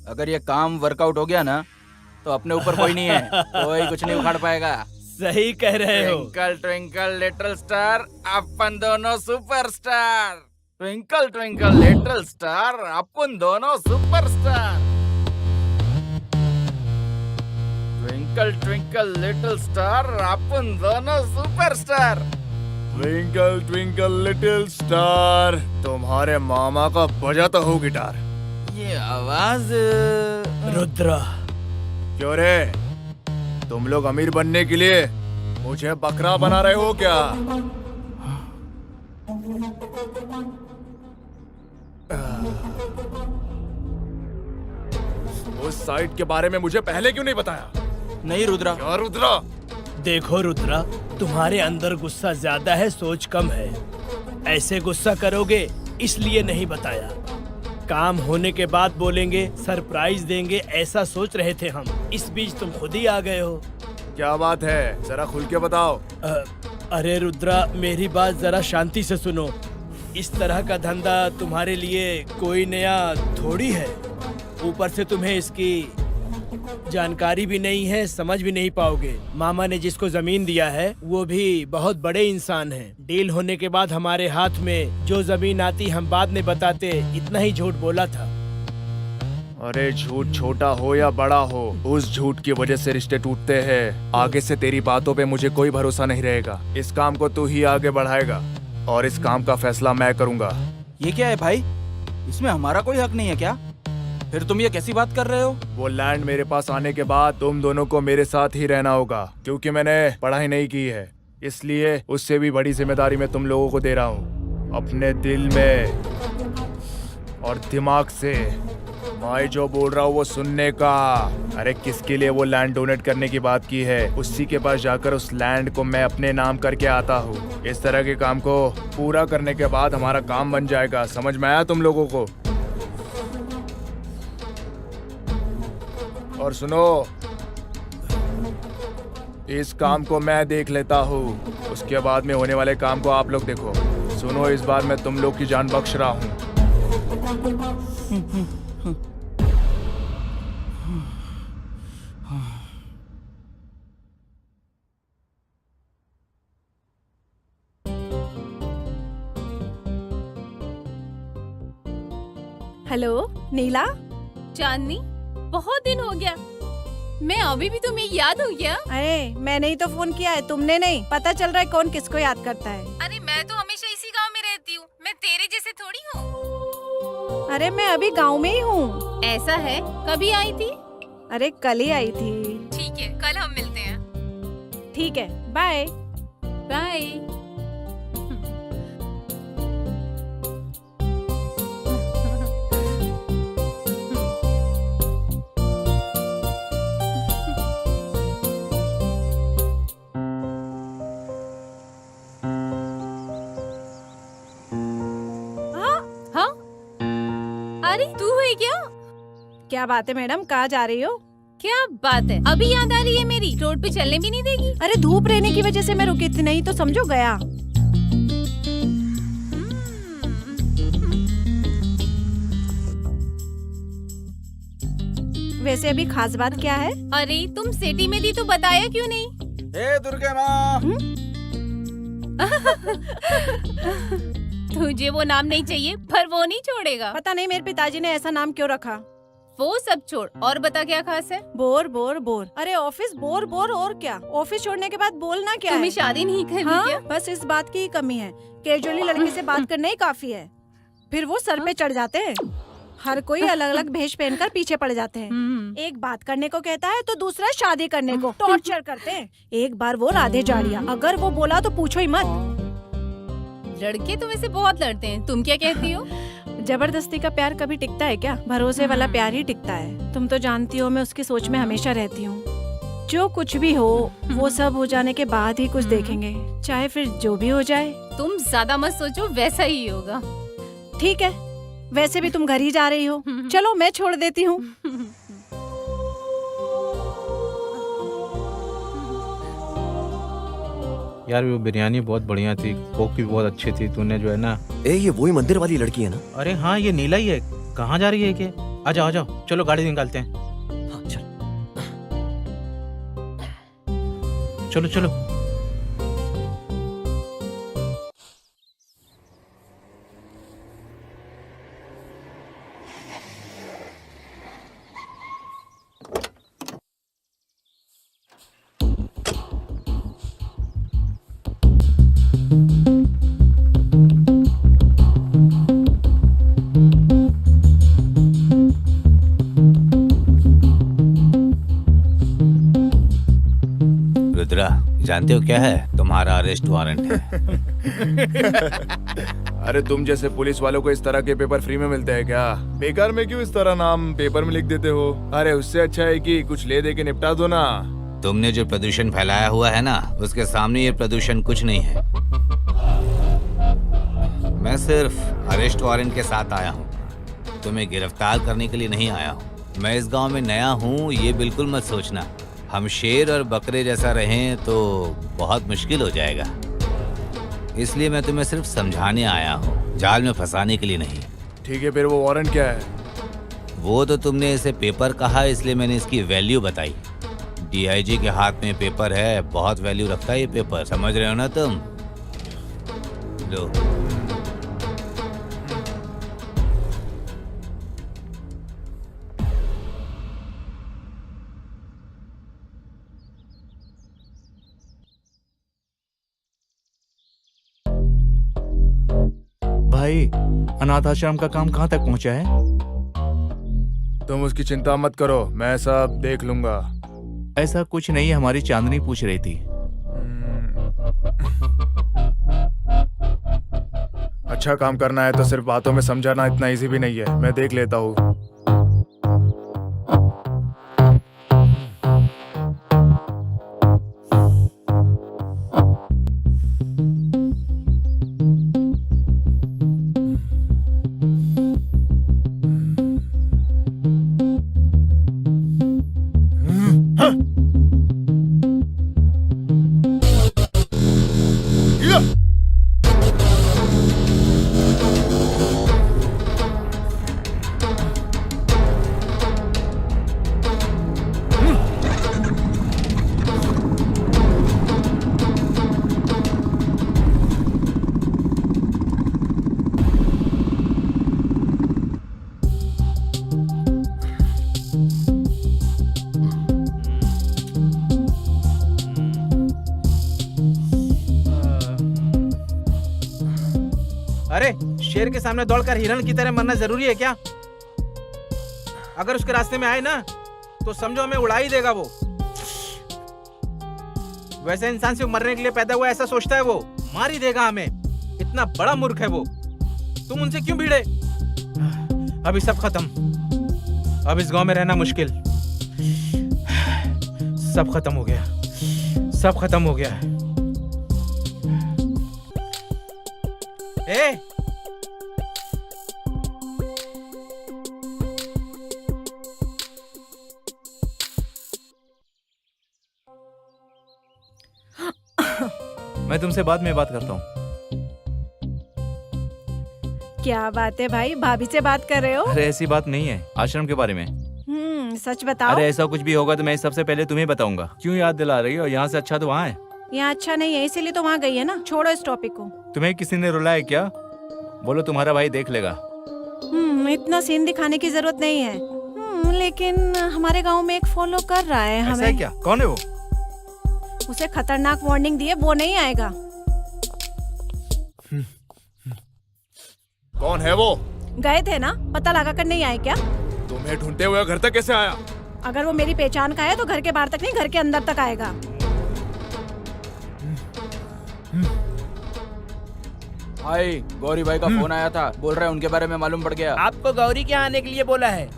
अगर ये काम वर्कआउट हो गया ना, तो अपने ऊपर कोई नहीं है, कोई कुछ नहीं उखाड़ पाएगा। सही कह रहे हो। ट्विंकल ट्विंकल लिटिल स्टार, अपन दोनों superstar. Twinkle twinkle little star, अपन दोनों superstar. Twinkle twinkle little star, अपन दोनों superstar. Twinkle twinkle little star, तुम्हारे मामा का बजाता हो गिटार। ये आवाज रुद्रा। क्यों रे, तुम लोग अमीर बनने के लिए मुझे बकरा बना रहे हो क्या? उस साइट के बारे में मुझे पहले क्यों नहीं बताया? नहीं रुद्रा। क्या रुद्रा? देखो रुद्रा, तुम्हारे अंदर गुस्सा ज्यादा है, सोच कम है। ऐसे गुस्सा करोगे इसलिए नहीं बताया। काम होने के बाद बोलेंगे, सरप्राइज देंगे, ऐसा सोच रहे थे हम। इस बीच तुम खुद ही आ गए हो। क्या बात है, जरा खुल के बताओ। अरे रुद्रा, मेरी बात जरा शांति से सुनो। इस तरह का धंधा तुम्हारे लिए कोई नया थोड़ी है। ऊपर से तुम्हें इसकी जानकारी भी नहीं है, समझ भी नहीं पाओगे। मामा ने जिसको जमीन दिया है वो भी बहुत बड़े इंसान हैं। डील होने के बाद हमारे हाथ में जो जमीन आती हम बाद में बताते, इतना ही झूठ बोला था। अरे झूठ छोटा हो या बड़ा हो, उस झूठ की वजह से रिश्ते टूटते हैं। आगे से तेरी बातों पे मुझे कोई भरोसा नहीं रहेगा। इस काम को तू ही आगे बढ़ाएगा और इस काम का फैसला मैं करूंगा। ये क्या है भाई, इसमें हमारा कोई हक नहीं है क्या? फिर तुम ये कैसी बात कर रहे हो? वो लैंड मेरे पास आने के बाद तुम दोनों को मेरे साथ ही रहना होगा, क्योंकि मैंने पढ़ाई नहीं की है। इसलिए उससे भी बड़ी जिम्मेदारी मैं तुम लोगों को दे रहा हूँ। अपने दिल में और दिमाग से मैं जो बोल रहा हूँ वो सुनने का। अरे किसके लिए वो लैंड डोनेट करने की बात की है, उसी के पास जाकर उस लैंड को मैं अपने नाम करके आता हूँ। इस तरह के काम को पूरा करने के बाद हमारा काम बन जाएगा। समझ में आया तुम लोगों को? और सुनो, इस काम को मैं देख लेता हूँ, उसके बाद में होने वाले काम को आप लोग देखो। सुनो, इस बार मैं तुम लोग की जान बख्श रहा हूँ। हेलो नीला। चांदनी, बहुत दिन हो गया। मैं अभी भी तुम्हें याद हूँ क्या? अरे मैंने ही तो फोन किया है, तुमने नहीं। पता चल रहा है कौन किसको याद करता है। अरे मैं तो हमेशा इसी गांव में रहती हूँ, मैं तेरे जैसे थोड़ी हूँ। अरे मैं अभी गांव में ही हूँ। ऐसा है, कभी आई थी? अरे कल ही आई थी। ठीक है, कल हम मिलते हैं। ठीक है, बाय। बाय। क्या बात है मैडम, कहाँ जा रही हो? क्या बात है, अभी याद आ रही है मेरी? रोड पे चलने भी नहीं देगी? अरे धूप रहने की वजह से मैं रुकी थी, नहीं तो समझो गया। वैसे अभी खास बात क्या है? अरे तुम सिटी में थी तो बताया क्यों नहीं? ए दुर्गे माँ, तुझे वो नाम नहीं चाहिए, पर वो नहीं छोड़ेगा। पता नहीं मेरे पिताजी ने ऐसा नाम क्यों रखा। वो सब छोड़, और बता क्या खास है? Bore bore bore. अरे ऑफिस बोर बोर, और क्या? ऑफिस छोड़ने के बाद बोलना क्या तुम्हें है? शादी नहीं करनी हाँ, क्या? बस इस बात की ही कमी है। कैजुअली लड़के से बात करना ही काफी है, फिर वो सर पे चढ़ जाते हैं। हर कोई अलग अलग भेष पहनकर पीछे पड़ जाते हैं। एक बात करने को कहता है तो दूसरा शादी करने को टॉर्चर करते हैं। एक बार वो राधे जाड़िया, अगर वो बोला तो पूछो ही मत। लड़के तो वैसे बहुत लड़ते हैं, तुम क्या कहती हो? जबरदस्ती का प्यार कभी टिकता है क्या? भरोसे वाला प्यार ही टिकता है। तुम तो जानती हो मैं उसकी सोच में हमेशा रहती हूँ। जो कुछ भी हो वो सब हो जाने के बाद ही कुछ देखेंगे, चाहे फिर जो भी हो जाए। तुम ज्यादा मत सोचो, वैसा ही होगा। ठीक है, वैसे भी तुम घर ही जा रही हो, चलो मैं छोड़ देती हूँ। यार वो बिरयानी बहुत बढ़िया थी, कोक भी बहुत अच्छी थी। तूने जो है ना, ये वही मंदिर वाली लड़की है ना? अरे हाँ ये नीला ही है। कहाँ जा रही है कि? आ जाओ आ जाओ, चलो गाड़ी निकालते हैं। हाँ चल। चलो चलो। रुद्रा, जानते हो क्या है? तुम्हारा अरेस्ट वारंट है। अरे तुम जैसे पुलिस वालों को इस तरह के पेपर फ्री में मिलते हैं क्या? बेकार में क्यों इस तरह नाम पेपर में लिख देते हो? अरे उससे अच्छा है कि कुछ ले दे के निपटा दो ना। तुमने जो प्रदूषण फैलाया हुआ है ना, उसके सामने ये प्रदूषण कुछ नहीं है। मैं सिर्फ अरेस्ट वारंट के साथ आया हूँ, तुम्हें गिरफ्तार करने के लिए नहीं आया हूँ। मैं इस गांव में नया हूँ, ये बिल्कुल मत सोचना हम शेर और बकरे जैसा रहें तो बहुत मुश्किल हो जाएगा। इसलिए मैं तुम्हें सिर्फ समझाने आया हूँ, जाल में फंसाने के लिए नहीं। ठीक है, फिर वो वारंट क्या है? वो तो तुमने इसे पेपर कहा, इसलिए मैंने इसकी वैल्यू बताई। डीआईजी के हाथ में पेपर है, बहुत वैल्यू रखता है ये पेपर, समझ रहे हो ना तुम? लो। भाई, अनाथ आश्रम का काम कहाँ तक पहुँचा है? तुम उसकी चिंता मत करो, मैं सब देख लूंगा। ऐसा कुछ नहीं, हमारी चांदनी पूछ रही थी। अच्छा काम करना है तो सिर्फ बातों में समझाना इतना इजी भी नहीं है, मैं देख लेता हूँ। अरे शेर के सामने दौड़कर हिरण की तरह मरना जरूरी है क्या? अगर उसके रास्ते में आए ना तो समझो हमें उड़ा ही देगा वो। वैसे इंसान सिर्फ मरने के लिए पैदा हुआ ऐसा सोचता है वो, मार ही देगा हमें। इतना बड़ा मूर्ख है वो। तुम उनसे क्यों भिड़े? अभी सब खत्म, अब इस गांव में रहना मुश्किल। सब खत्म हो गया, सब खत्म हो गया। ए तुमसे बाद में बात करता हूँ। क्या बात है भाई, भाभी से बात कर रहे हो? अरे ऐसी बात नहीं है, आश्रम के बारे में। सच बताओ। अरे ऐसा कुछ भी होगा तो मैं सबसे पहले तुम्हें बताऊंगा। क्यों याद दिला रही हो? यहाँ से अच्छा तो वहाँ है। यहाँ अच्छा नहीं है, इसीलिए तो वहाँ गई है ना। छोड़ो इस टॉपिक को। तुम्हें किसी ने रुलाया क्या? बोलो तुम्हारा भाई देख लेगा। इतना सीन दिखाने की जरूरत नहीं है। लेकिन हमारे गांव में एक फॉलो कर रहा है हमें। ऐसा है क्या? कौन है वो? उसे खतरनाक वार्निंग दी है, वो नहीं आएगा। कौन है वो? गए थे ना, पता लगा कर नहीं आए क्या? तुम्हें ढूंढते हुए घर तक कैसे आया? अगर वो मेरी पहचान का है तो घर के बाहर तक नहीं, घर के अंदर तक आएगा। भाई गौरी भाई का फोन आया था, बोल रहे हैं उनके बारे में मालूम पड़ गया। आपको गौरी के यहाँ आने के लिए बोला है।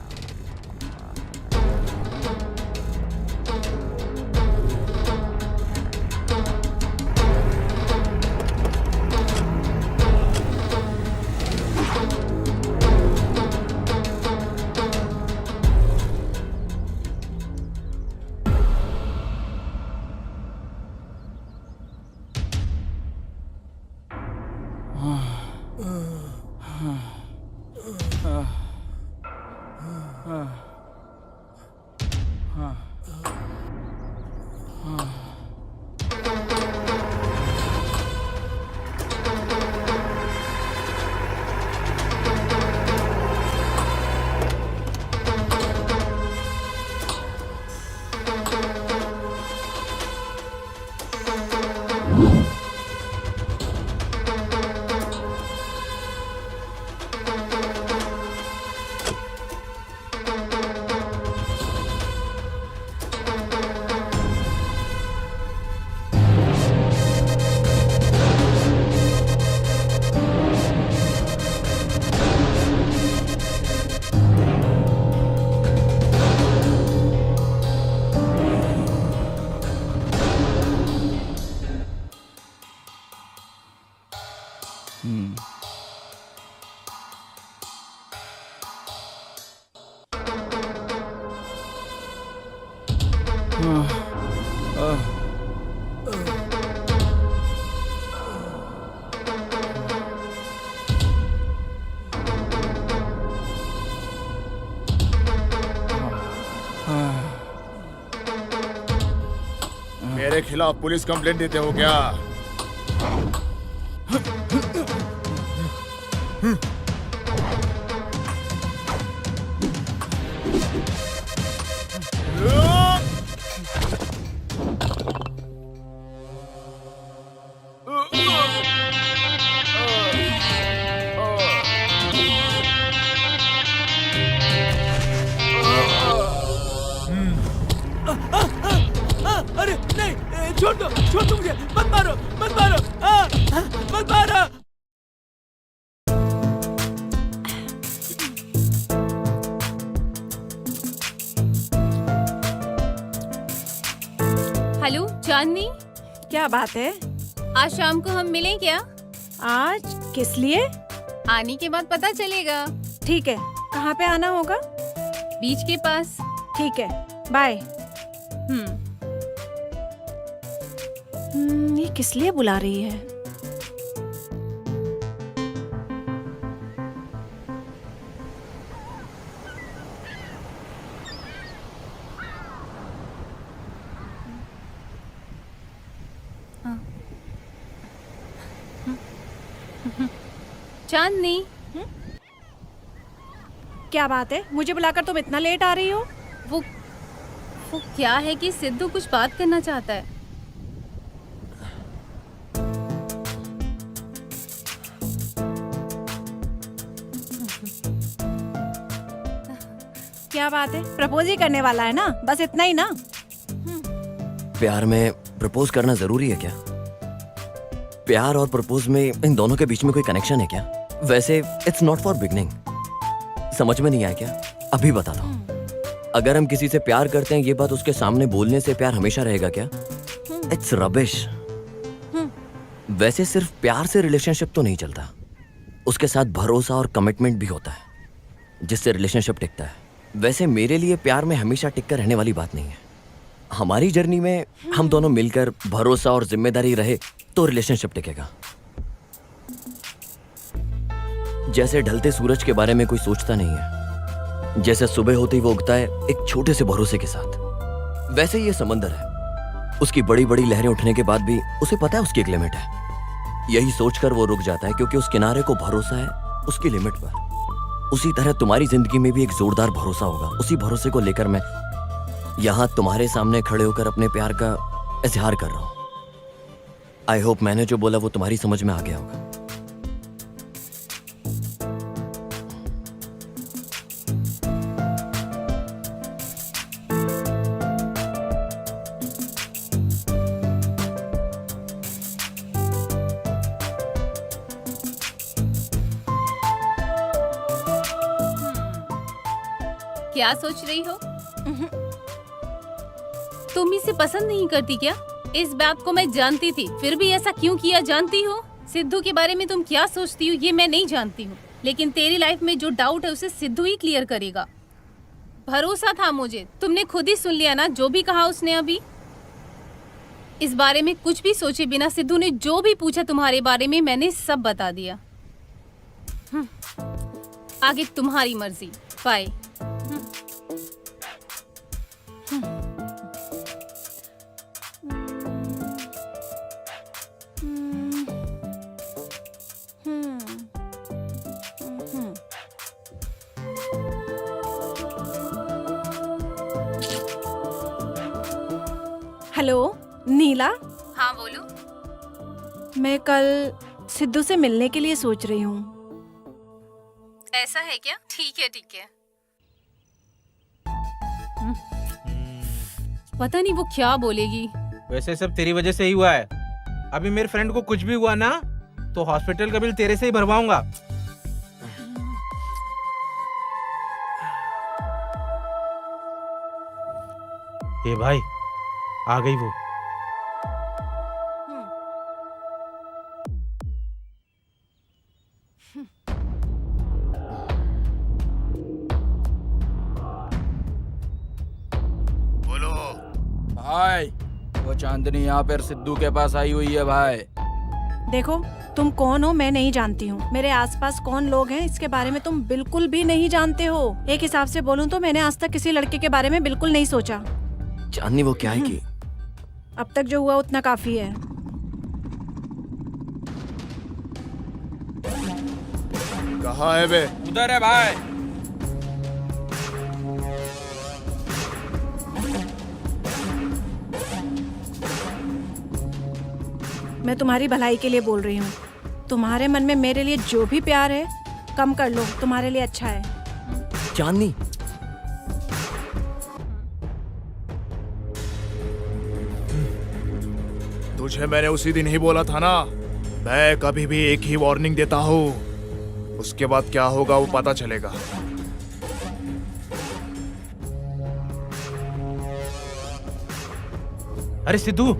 मेरे खिलाफ पुलिस कंप्लेंट देते हो क्या? अरे नहीं, छोड़ दो मुझे, मत मारो, मत मारो। हेलो चांदनी, क्या बात है? आज शाम को हम मिलें क्या? आज किस लिए? आने के बाद पता चलेगा। ठीक है, कहाँ पे आना होगा? बीच के पास। ठीक है, बाय। ये किस लिए बुला रही है? चांदनी, क्या बात है? मुझे बुलाकर तुम इतना लेट आ रही हो? वो क्या है कि सिद्धू कुछ बात करना चाहता है। क्या बात है? प्रपोज ही करने वाला है ना? बस इतना ही ना? प्यार में प्रपोज करना जरूरी है क्या? प्यार और प्रपोज में इन दोनों के बीच में कोई कनेक्शन है क्या? वैसे इट्स नॉट फॉर बिगनिंग। समझ में नहीं आया क्या? अभी बताता हूँ। अगर हम किसी से प्यार करते हैं, ये बात उसके सामने बोलने से प्यार हमेशा रहेगा क्या? It's rubbish. वैसे सिर्फ प्यार से रिलेशनशिप तो नहीं चलता, उसके साथ भरोसा और कमिटमेंट भी होता है जिससे रिलेशनशिप टिकता है। वैसे मेरे लिए प्यार में हमेशा टिक कर रहने वाली बात नहीं है। हमारी जर्नी में हम दोनों मिलकर भरोसा और जिम्मेदारी रहे तो रिलेशनशिप टिकेगा। जैसे ढलते सूरज के बारे में कोई सोचता नहीं है, जैसे सुबह होते ही वो उगता है एक छोटे से भरोसे के साथ, वैसे ही ये समंदर है। उसकी बड़ी बड़ी लहरें उठने के बाद भी उसे पता है उसकी एक लिमिट है। यही सोचकर वो रुक जाता है क्योंकि उस किनारे को भरोसा है उसकी लिमिट पर। उसी तरह तुम्हारी जिंदगी में भी एक जोरदार भरोसा होगा। उसी भरोसे को लेकर मैं यहां तुम्हारे सामने खड़े होकर अपने प्यार का इजहार कर रहा हूं। आई होप मैंने जो बोला वो तुम्हारी समझ में आ गया होगा। क्या सोच रही हो? तुम इसे पसंद नहीं करती क्या? इस बात को मैं जानती थी, फिर भी ऐसा क्यों किया जानती हो? सिद्धू के बारे में तुम क्या सोचती हो ये मैं नहीं जानती हूँ, लेकिन तेरी लाइफ में जो डाउट है उसे सिद्धू ही क्लियर करेगा। भरोसा था मुझे, तुमने खुद ही सुन लिया ना जो भी कहा उसने अभी। इस बारे में कुछ भी सोचे बिना सिद्धू ने जो भी पूछा तुम्हारे बारे में मैंने सब बता दिया। आगे तुम्हारी मर्जी। बाय। हेलो नीला। हाँ बोलो। मैं कल सिद्धू से मिलने के लिए सोच रही हूँ। ऐसा है क्या? ठीक है ठीक है। पता नहीं वो क्या बोलेगी। वैसे सब तेरी वजह से ही हुआ है। अभी मेरे फ्रेंड को कुछ भी हुआ ना तो हॉस्पिटल का बिल तेरे से ही भरवाऊंगा। ए भाई आ गई वो। बोलो भाई, वो चांदनी यहाँ पर सिद्धू के पास आई हुई है भाई। देखो तुम कौन हो मैं नहीं जानती हूँ। मेरे आसपास कौन लोग हैं इसके बारे में तुम बिल्कुल भी नहीं जानते हो। एक हिसाब से बोलूँ तो मैंने आज तक किसी लड़के के बारे में बिल्कुल नहीं सोचा। चांदनी वो क्या है कि अब तक जो हुआ उतना काफी है। कहाँ है बे? उधर है भाई। मैं तुम्हारी भलाई के लिए बोल रही हूँ। तुम्हारे मन में मेरे लिए जो भी प्यार है कम कर लो, तुम्हारे लिए अच्छा है। चांदनी तुझे मैंने उसी दिन ही बोला था ना, मैं कभी भी एक ही वार्निंग देता हूँ, उसके बाद क्या होगा वो पता चलेगा। अरे सिद्धू।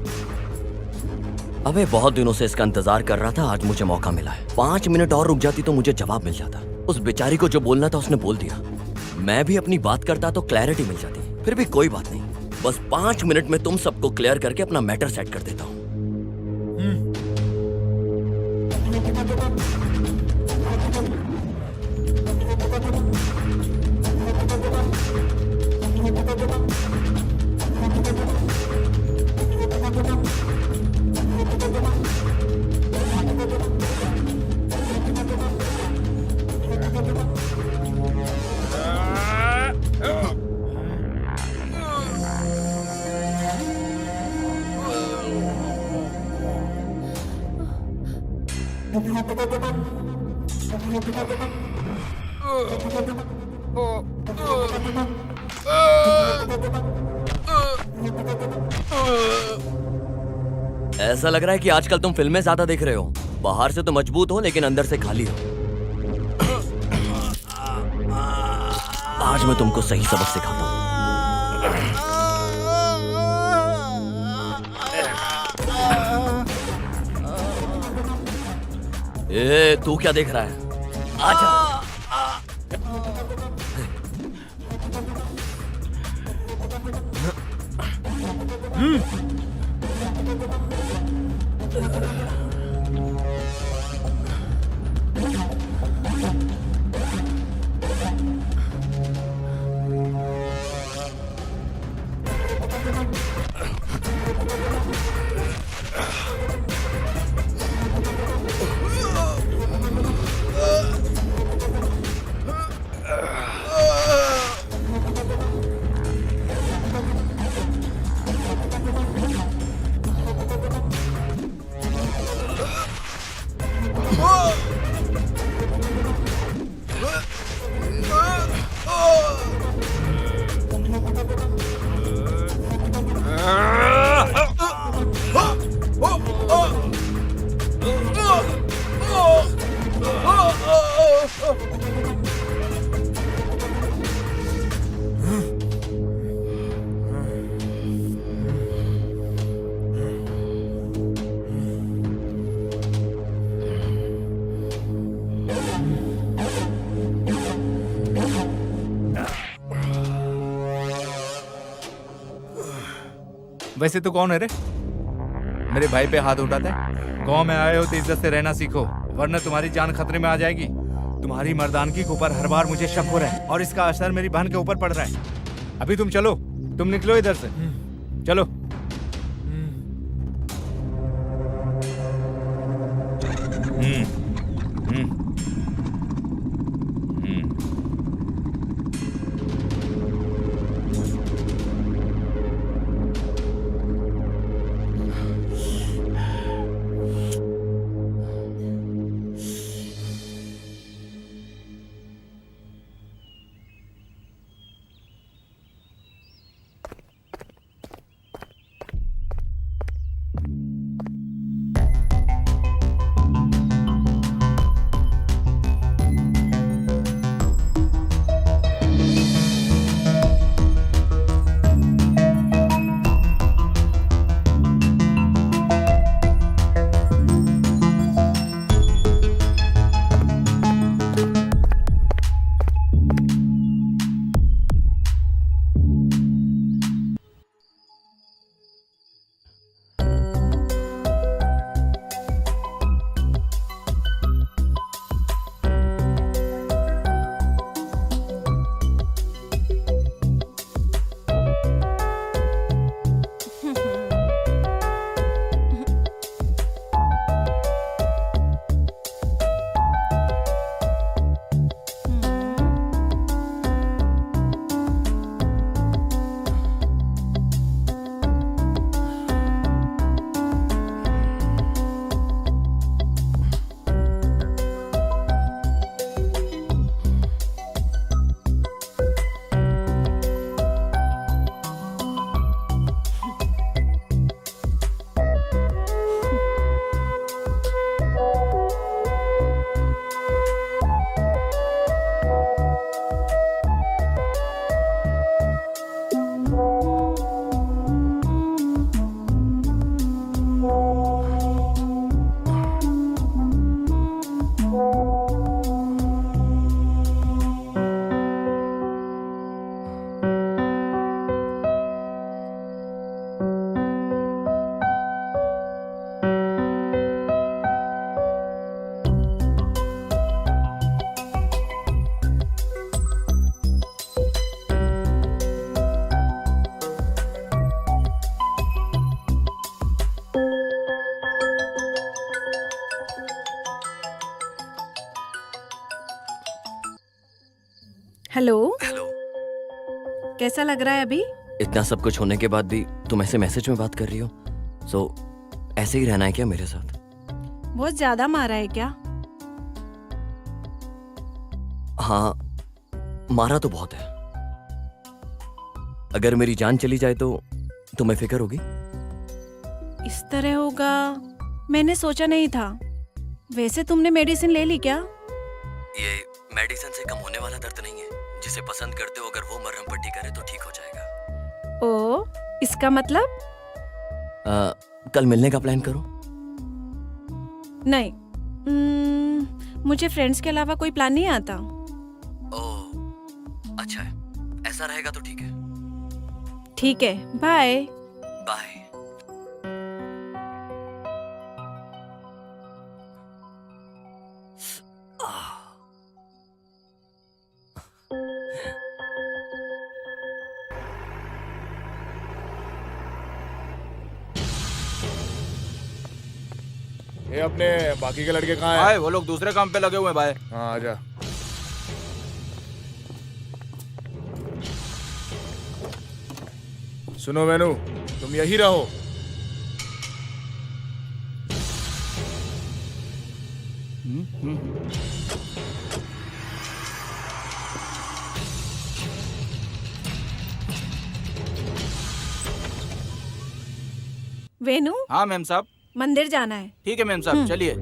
अबे बहुत दिनों से इसका इंतजार कर रहा था, आज मुझे मौका मिला है। 5 मिनट और रुक जाती तो मुझे जवाब मिल जाता। उस बेचारी को जो बोलना था उसने बोल दिया। मैं भी अपनी बात करता तो क्लैरिटी मिल जाती। फिर भी कोई बात नहीं, बस 5 मिनट में तुम सबको क्लियर करके अपना मैटर सेट कर देता हूँ। ऐसा लग रहा है कि आजकल तुम फिल्में ज्यादा देख रहे हो। बाहर से तो मजबूत हो लेकिन अंदर से खाली हो। आज मैं तुमको सही सबक सिखाता हूँ। ए, तू क्या देख रहा है? आजा। वैसे तो कौन है रे? मेरे भाई पे हाथ उठाता है। गांव में आए हो तो इज्जत से रहना सीखो, वरना तुम्हारी जान खतरे में आ जाएगी। तुम्हारी मर्दानगी के ऊपर हर बार मुझे शक हो रहा है और इसका असर मेरी बहन के ऊपर पड़ रहा है। अभी तुम चलो, तुम निकलो इधर से, चलो। हेलो। हेलो। कैसा लग रहा है अभी? इतना सब कुछ होने के बाद भी तुम ऐसे मैसेज में बात कर रही हो? सो ऐसे ही रहना है क्या मेरे साथ? बहुत ज्यादा मारा है क्या? हाँ, मारा तो बहुत है। अगर मेरी जान चली जाए तो तुम्हें फिक्र होगी? इस तरह होगा मैंने सोचा नहीं था। वैसे तुमने मेडिसिन ले ली क्या? ये मेडिसिन से कम होने वाला दर्द नहीं है। जिसे पसंद करते हो अगर वो मरहम पट्टी करे तो ठीक हो जाएगा। ओ, इसका मतलब? कल मिलने का प्लान करो। नहीं, मुझे फ्रेंड्स के अलावा कोई प्लान नहीं आता। ओह, अच्छा है। ऐसा रहेगा तो ठीक है। ठीक है, बाय। बाय। ये अपने बाकी के लड़के कहाँ हैं? भाई वो लोग दूसरे काम पे लगे हुए हैं भाई। हाँ आजा। सुनो वेनु, तुम यही रहो। वेनु, हाँ मैम साहब। मंदिर जाना है। ठीक है मैम साहब, चलिए।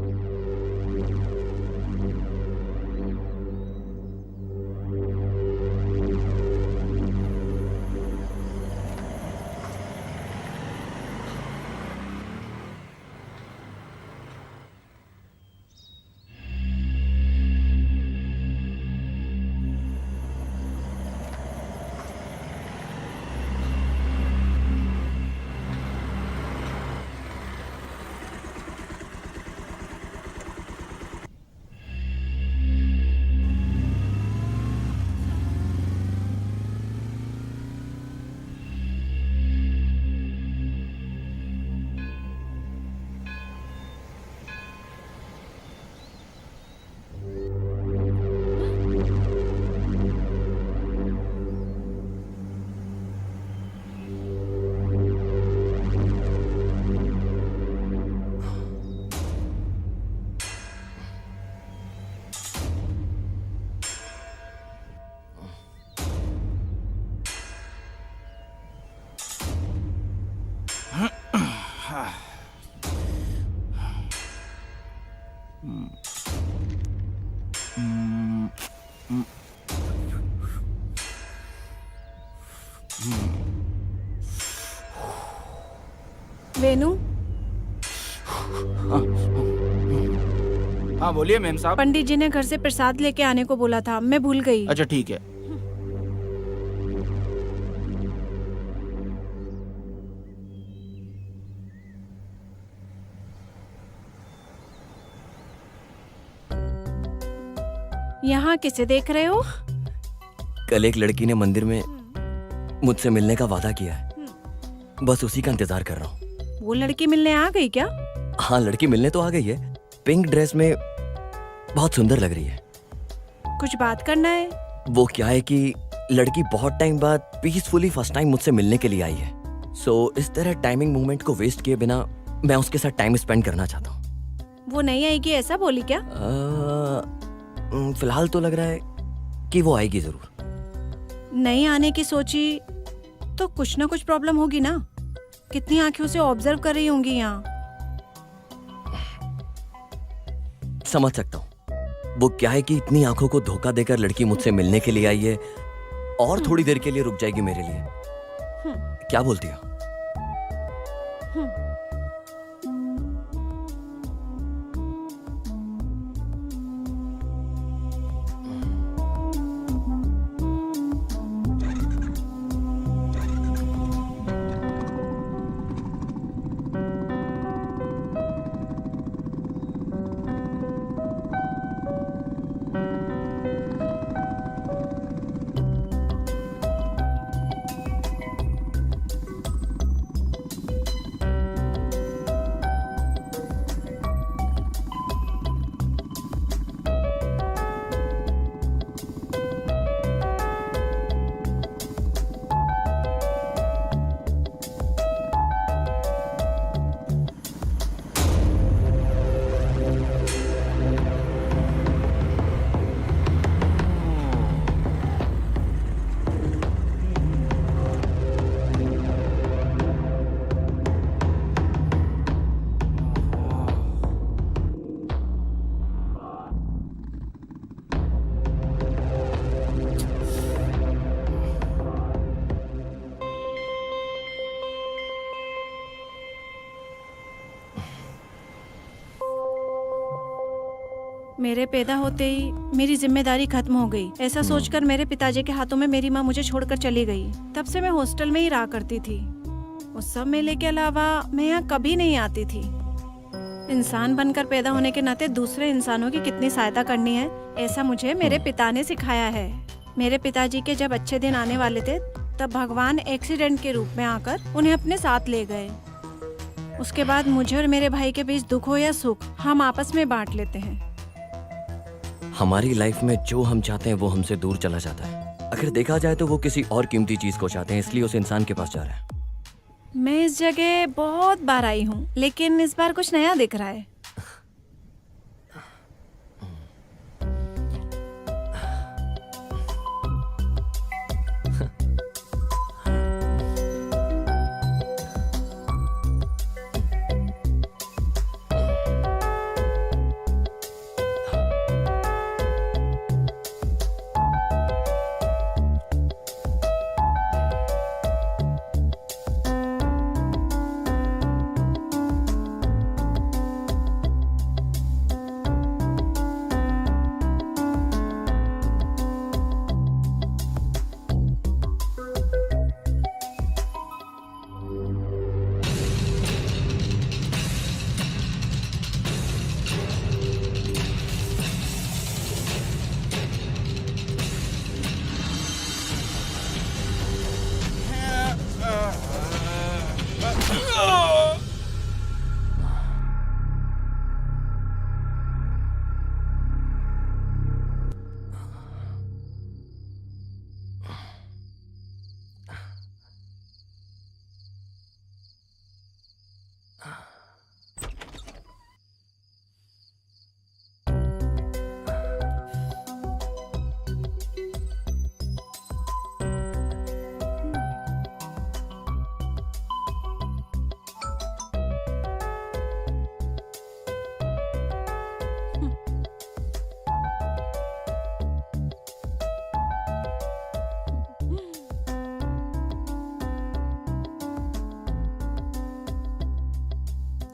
वेनु, हाँ बोलिए मैम साहब। पंडित जी ने घर से प्रसाद लेके आने को बोला था, मैं भूल गई। अच्छा ठीक है। यहाँ किसे देख रहे हो? कल एक लड़की ने मंदिर में मुझसे मिलने का वादा किया है, बस उसी का इंतजार कर रहा हूँ। वो लड़की मिलने आ गई क्या? हाँ लड़की मिलने तो आ गई है, पिंक ड्रेस में बहुत सुंदर लग रही है। कुछ बात करना है? वो क्या है कि लड़की बहुत टाइम बाद पीसफुली फर्स्ट टाइम मुझसे मिलने के लिए आई है। सो इस तरह टाइमिंग मूवमेंट को वेस्ट किए बिना मैं उसके साथ टाइम स्पेंड करना चाहता हूँ। वो नहीं आएगी ऐसा बोली क्या? फिलहाल तो लग रहा है कि वो आएगी जरूर। नहीं आने की सोची तो कुछ ना कुछ प्रॉब्लम होगी ना। कितनी आंखें उसे ऑब्जर्व कर रही होंगी यहाँ। समझ सकता हूँ। वो क्या है कि इतनी आंखों को धोखा देकर लड़की मुझसे मिलने के लिए आई है और थोड़ी देर के लिए रुक जाएगी मेरे लिए। क्या बोलती हो? मेरे पैदा होते ही मेरी जिम्मेदारी खत्म हो गई। ऐसा सोचकर मेरे पिताजी के हाथों में मेरी माँ मुझे छोड़कर चली गई। तब से मैं हॉस्टल में ही रहा करती थी। उस सब मेले के अलावा मैं यहाँ कभी नहीं आती थी। इंसान बनकर पैदा होने के नाते दूसरे इंसानों की कितनी सहायता करनी है, ऐसा मुझे मेरे पिता ने सिखाया है। मेरे पिताजी के जब अच्छे दिन आने वाले थे तब भगवान एक्सीडेंट के रूप में आकर उन्हें अपने साथ ले गए। उसके बाद मुझे और मेरे भाई के बीच दुख हो या सुख हम आपस में बांट लेते हैं। हमारी लाइफ में जो हम चाहते हैं वो हमसे दूर चला जाता है। अगर देखा जाए तो वो किसी और कीमती चीज को चाहते हैं, इसलिए उस इंसान के पास जा रहा है। मैं इस जगह बहुत बार आई हूँ, लेकिन इस बार कुछ नया दिख रहा है।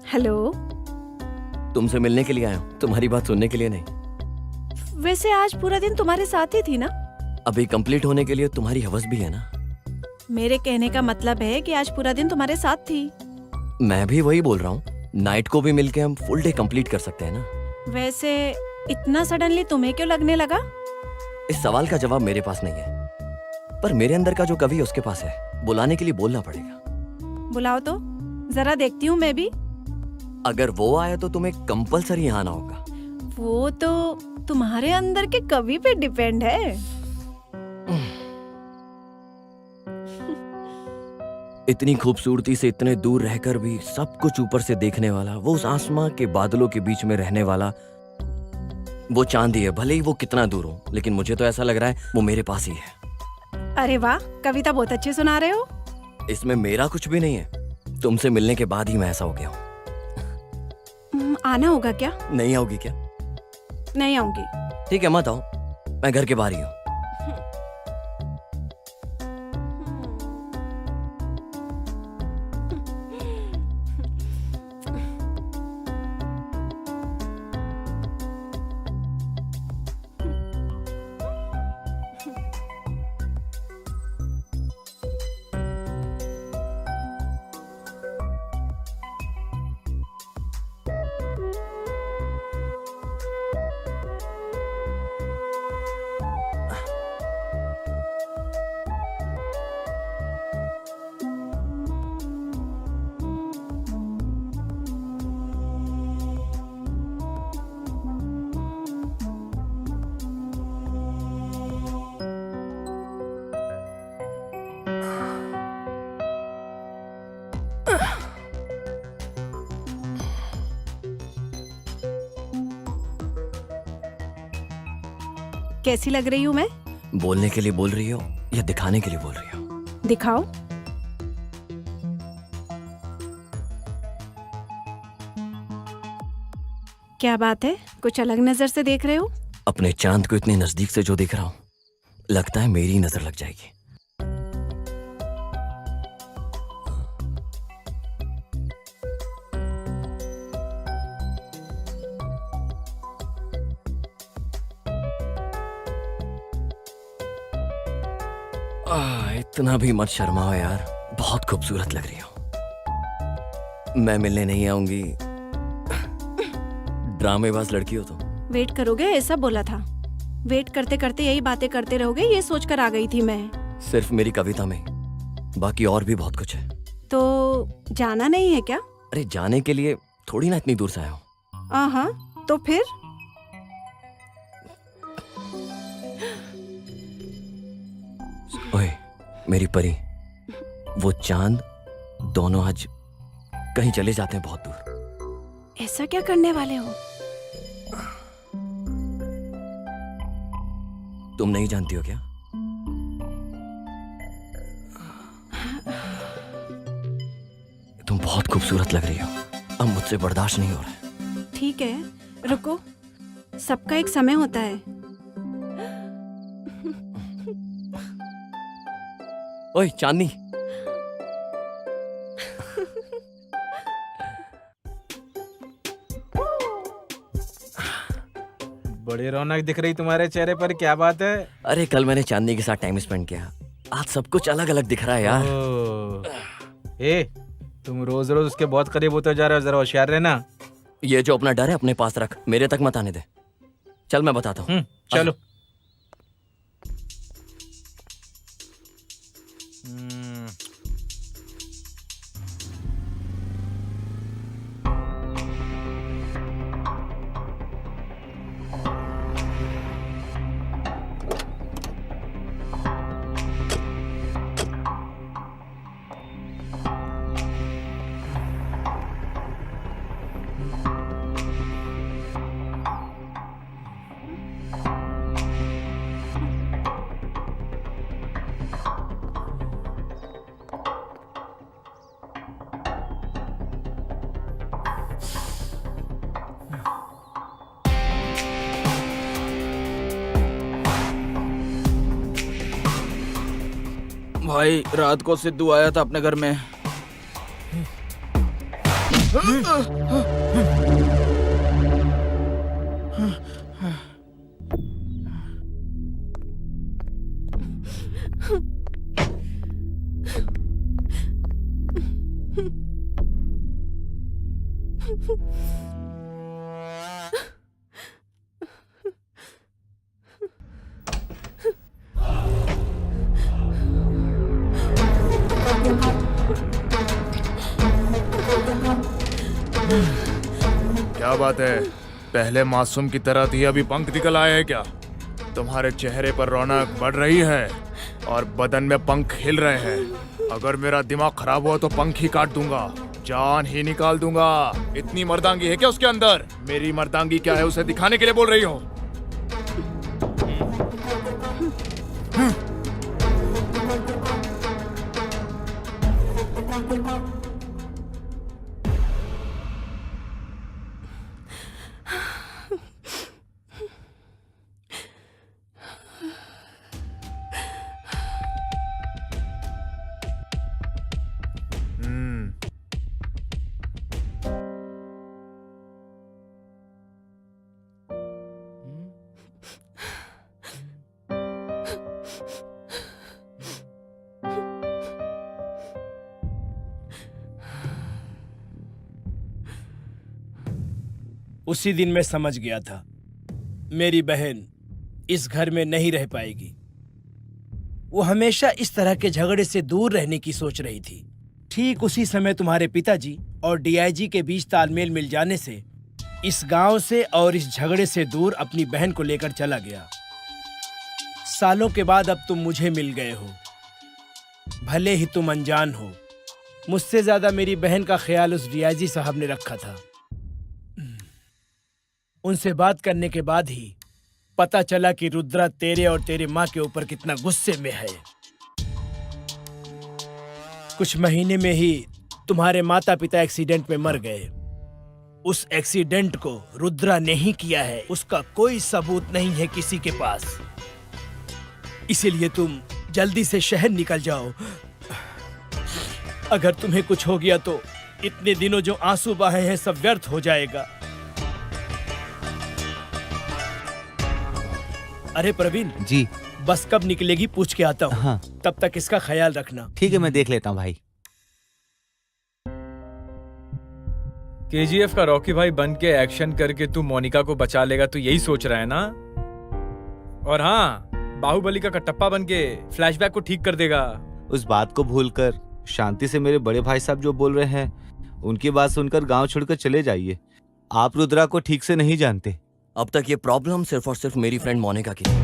हेलो, तुमसे मिलने के लिए आया हूँ, तुम्हारी बात सुनने के लिए नहीं। वैसे आज पूरा दिन तुम्हारे साथ ही थी ना? अभी कंप्लीट होने के लिए तुम्हारी हवस भी है ना। मेरे कहने का मतलब है कि आज पूरा दिन तुम्हारे साथ थी। मैं भी वही बोल रहा हूँ, नाइट को भी मिलके हम फुल डे कंप्लीट कर सकते हैं ना। वैसे इतना सडनली तुम्हें क्यों लगने लगा? इस सवाल का जवाब मेरे पास नहीं है, पर मेरे अंदर का जो कवि उसके पास है। बुलाने के लिए बोलना पड़ेगा। बुलाओ तो जरा देखती हूँ मैं भी। अगर वो आया तो तुम्हें कंपलसरी यहाँ आना होगा। वो तो तुम्हारे अंदर के कवि पे डिपेंड है। इतनी खूबसूरती से इतने दूर रहकर भी सब कुछ ऊपर से देखने वाला, वो उस आसमां के बादलों के बीच में रहने वाला, वो चांदी है। भले ही वो कितना दूर हो, लेकिन मुझे तो ऐसा लग रहा है वो मेरे पास ही है। अरे वाह, कविता बहुत अच्छी सुना रहे हो। इसमें मेरा कुछ भी नहीं है, तुमसे मिलने के बाद ही मैं ऐसा हो गया हूँ। आना होगा क्या? नहीं आओगी क्या? नहीं आऊंगी। ठीक है, मत आओ, मैं घर के बाहर ही हूँ। कैसी लग रही हूँ मैं? बोलने के लिए बोल रही हो या दिखाने के लिए बोल रही हो? दिखाओ। क्या बात है, कुछ अलग नजर से देख रहे हो? अपने चांद को इतने नजदीक से जो देख रहा हूँ, लगता है मेरी नजर लग जाएगी। इतना भी मत शर्माओ यार, बहुत खूबसूरत लग रही हो। मैं मिलने नहीं आऊंगी। ड्रामेबाज लड़की हो तुम। वेट करोगे ऐसा बोला था। वेट करते करते यही बातें करते रहोगे ये सोचकर आ गई थी मैं। सिर्फ मेरी कविता में, बाकी और भी बहुत कुछ है। तो जाना नहीं है क्या? अरे जाने के लिए थोड़ी ना इतनी दूर से आया हूँ। हाँ, तो फिर? ओए मेरी परी, वो चांद दोनों आज कहीं चले जाते हैं बहुत दूर। ऐसा क्या करने वाले हो? तुम नहीं जानती हो क्या? तुम बहुत खूबसूरत लग रही हो। अब मुझसे बर्दाश्त नहीं हो रहा है। ठीक है, रुको। सबका एक समय होता है। ओए चांदनी, बड़ी रौनक दिख रही तुम्हारे चेहरे पर, क्या बात है? अरे कल मैंने चांदनी के साथ टाइम स्पेंड किया, आज सब कुछ अलग अलग दिख रहा है यार। ए, तुम रोज रोज उसके बहुत करीब होते जा रहे हो, जरा होशियार रहना। ये जो अपना डर है अपने पास रख, मेरे तक मत आने दे। चल मैं बताता हूँ। चलो। भाई रात को सिद्धू आया था अपने घर में। क्या बात है, पहले मासूम की तरह थी, अभी पंख निकल आए हैं क्या? तुम्हारे चेहरे पर रौनक बढ़ रही है और बदन में पंख हिल रहे हैं। अगर मेरा दिमाग खराब हुआ तो पंख ही काट दूंगा, जान ही निकाल दूंगा। इतनी मर्दांगी है क्या उसके अंदर? मेरी मर्दांगी क्या है उसे दिखाने के लिए बोल रही हो? उसी दिन मैं समझ गया था मेरी बहन इस घर में नहीं रह पाएगी। वो हमेशा इस तरह के झगड़े से दूर रहने की सोच रही थी। ठीक उसी समय तुम्हारे पिताजी और डीआईजी के बीच तालमेल मिल जाने से इस गांव से और इस झगड़े से दूर अपनी बहन को लेकर चला गया। सालों के बाद अब तुम मुझे मिल गए हो। भले ही तुम अनजान हो, मुझसे ज्यादा मेरी बहन का ख्याल उस डीआईजी साहब ने रखा था। उनसे बात करने के बाद ही पता चला कि रुद्रा तेरे और तेरे माँ के ऊपर कितना गुस्से में है। कुछ महीने में ही तुम्हारे माता पिता एक्सीडेंट में मर गए। उस एक्सीडेंट को रुद्रा ने ही किया है, उसका कोई सबूत नहीं है किसी के पास। इसीलिए तुम जल्दी से शहर निकल जाओ। अगर तुम्हें कुछ हो गया तो इतने दिनों जो आंसू बहे हैं सब व्यर्थ हो जाएगा। अरे प्रवीण जी, बस कब निकलेगी पूछ के आता हूँ। हाँ। तब तक इसका ख्याल रखना। ठीक है, मैं देख लेता हूँ भाई। केजीएफ का रॉकी भाई बन के एक्शन करके तू मोनिका को बचा लेगा, तू यही सोच रहा है ना? और हाँ, बाहुबली का कटप्पा बन के फ्लैशबैक को ठीक कर देगा। उस बात को भूलकर शांति से मेरे बड़े भाई साहब जो बोल रहे हैं उनकी बात सुनकर गांव छोड़कर चले जाइए। आप रुद्रा को ठीक से नहीं जानते। अब तक ये प्रॉब्लम सिर्फ और सिर्फ मेरी फ्रेंड मोनिका की थी।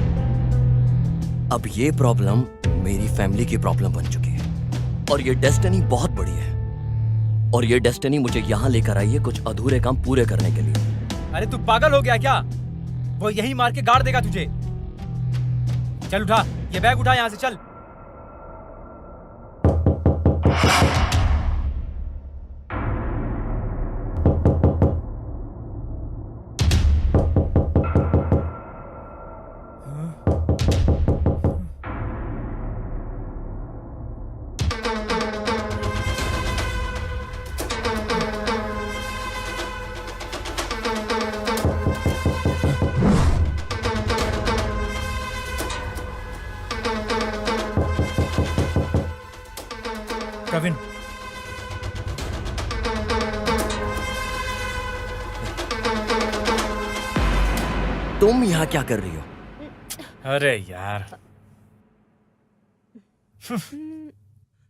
अब ये प्रॉब्लम मेरी फैमिली की प्रॉब्लम बन चुकी है और ये डेस्टिनी बहुत बड़ी है और ये डेस्टिनी मुझे यहाँ लेकर आई है कुछ अधूरे काम पूरे करने के लिए। अरे तू पागल हो गया क्या? वो यही मार के गाड़ देगा तुझे। चल उठा, ये बैग उठा यहाँ से, चल। प्रवीण, तुम यहाँ क्या कर रही हो? अरे यार,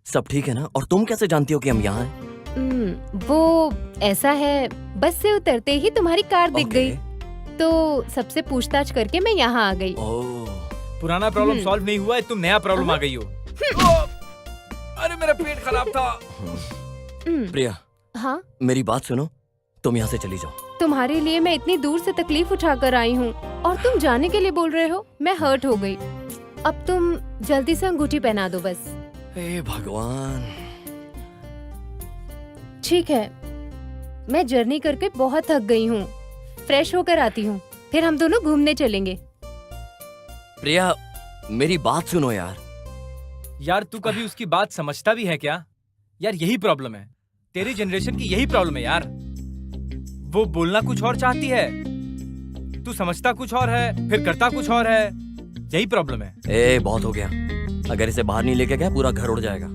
सब ठीक है ना? और तुम कैसे जानती हो कि हम यहाँ हैं? वो ऐसा है, बस से उतरते ही तुम्हारी कार दिख ओके। गई तो सबसे पूछताछ करके मैं यहाँ आ गई। पुराना प्रॉब्लम सॉल्व नहीं हुआ है, तुम नया प्रॉब्लम आ गई हो। अरे मेरा पेट खराब था। प्रिया, हाँ, मेरी बात सुनो, तुम यहाँ से चली जाओ। तुम्हारे लिए मैं इतनी दूर से तकलीफ उठाकर आई हूँ और तुम जाने के लिए बोल रहे हो? मैं हर्ट हो गई। अब तुम जल्दी से अंगूठी पहना दो बस। हे भगवान। ठीक है, मैं जर्नी करके बहुत थक गई हूँ, फ्रेश होकर आती हूँ, फिर हम दोनों घूमने चलेंगे। प्रिया, मेरी बात सुनो यार। यार तू कभी उसकी बात समझता भी है क्या? यार यही प्रॉब्लम है, तेरी जनरेशन की यही प्रॉब्लम है यार। वो बोलना कुछ और चाहती है, तू समझता कुछ और है, फिर करता कुछ और है। यही प्रॉब्लम है। ए, बहुत हो गया। अगर इसे बाहर नहीं लेके गया पूरा घर उड़ जाएगा।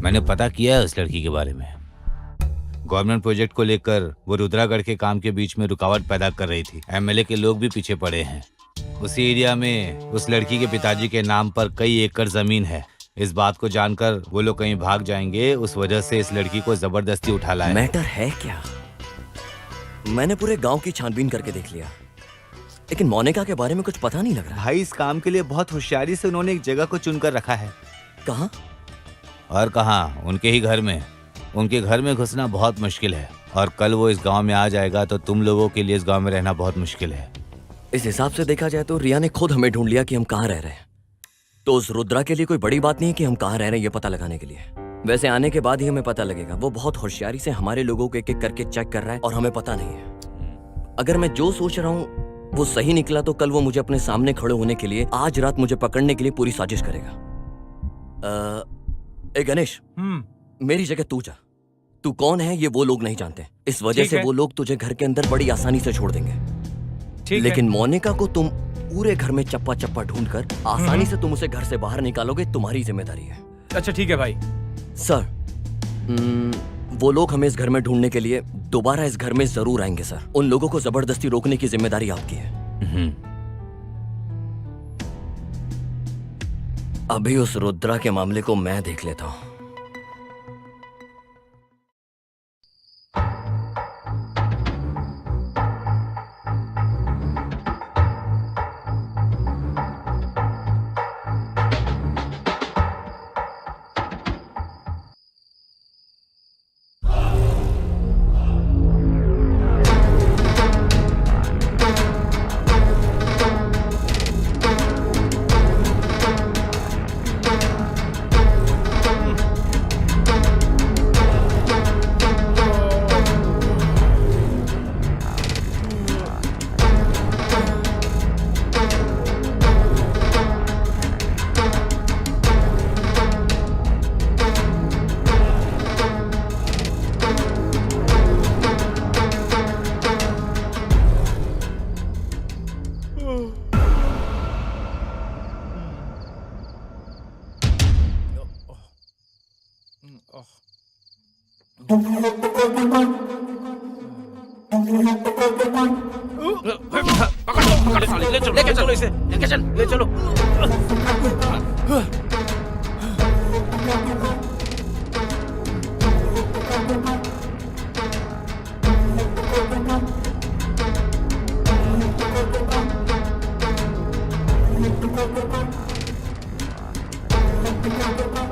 मैंने पता किया है उस लड़की के बारे में। गवर्नमेंट प्रोजेक्ट को लेकर वो रुद्रागढ़ के काम के बीच में रुकावट पैदा कर रही थी। एमएलए के लोग भी पीछे पड़े हैं। उसी एरिया में उस लड़की के पिताजी के नाम पर कई एकड़ जमीन है। इस बात को जानकर वो लोग कहीं भाग जाएंगे, उस वजह से इस लड़की को जबरदस्ती उठा लाया। मैटर है क्या? मैंने पूरे गांव की छानबीन करके देख लिया, लेकिन मोनिका के बारे में कुछ पता नहीं लग रहा। भाई, इस काम के लिए बहुत होशियारी से उन्होंने एक जगह को चुनकर रखा है। कहाँ? और कहाँ, उनके ही घर में। उनके घर में घुसना बहुत मुश्किल है और कल वो इस गांव में आ जाएगा तो तुम लोगों के लिए इस गांव में रहना बहुत मुश्किल है। इस हिसाब से देखा जाए तो रिया ने खुद हमें ढूंढ लिया कि हम कहाँ रह रहे हैं। तो उस रुद्रा के लिए कोई बड़ी बात नहीं है कि हम कहाँ रह रहे हैं ये पता लगाने के लिए। वैसे आने के बाद ही हमें पता लगेगा। वो बहुत होशियारी से हमारे लोगों को एक एक करके चेक कर रहा है और हमें पता नहीं है। अगर मैं जो सोच रहा हूँ वो सही निकला तो कल वो मुझे अपने सामने खड़े होने के लिए, आज रात मुझे पकड़ने के लिए पूरी साजिश करेगा। ए गणेश, मेरी जगह तू जा। तू कौन है ये वो लोग नहीं जानते, इस वजह से वो लोग तुझे घर के अंदर बड़ी आसानी से छोड़ देंगे। लेकिन मोनिका को तुम पूरे घर में चप्पा चप्पा ढूंढकर आसानी से तुम उसे घर से बाहर निकालोगे, तुम्हारी जिम्मेदारी है। अच्छा ठीक है भाई। सर, वो लोग हमें इस घर में ढूंढने के लिए दोबारा इस घर में जरूर आएंगे सर। उन लोगों को जबरदस्ती रोकने की जिम्मेदारी आपकी है। अभी उस रुद्रा के मामले को मैं देख लेता हूं। लेके चलो इसे, लेके चल, ले चलो।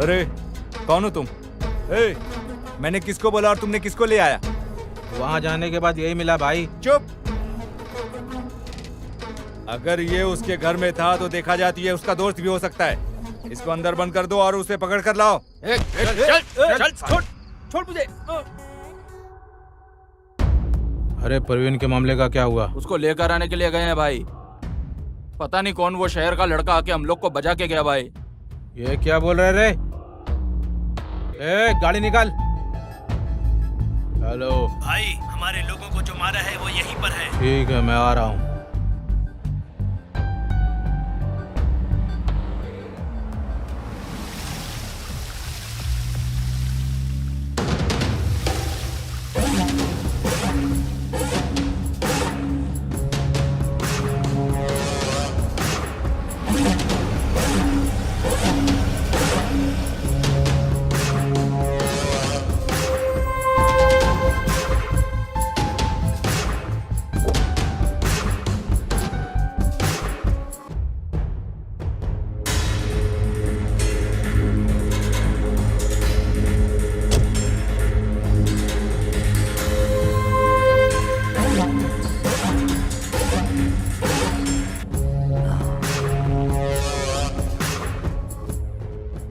अरे कौन हो तुम? ए, मैंने किसको बोला और तुमने किसको ले आया? वहाँ जाने के बाद यही मिला भाई। चुप। अगर ये उसके घर में था तो देखा जाती है उसका दोस्त भी हो सकता है। इसको अंदर बंद कर दो और उसे पकड़ कर लाओ। छोड़ मुझे। अरे परवीन के मामले का क्या हुआ? उसको लेकर आने के लिए गए हैं भाई। पता नहीं कौन वो शहर का लड़का आके हम लोग को बजा के गया भाई। ये क्या बोल रहे रे? ए, गाड़ी निकाल। हेलो भाई, हमारे लोगों को जो मारा है वो यहीं पर है। ठीक है, मैं आ रहा हूँ।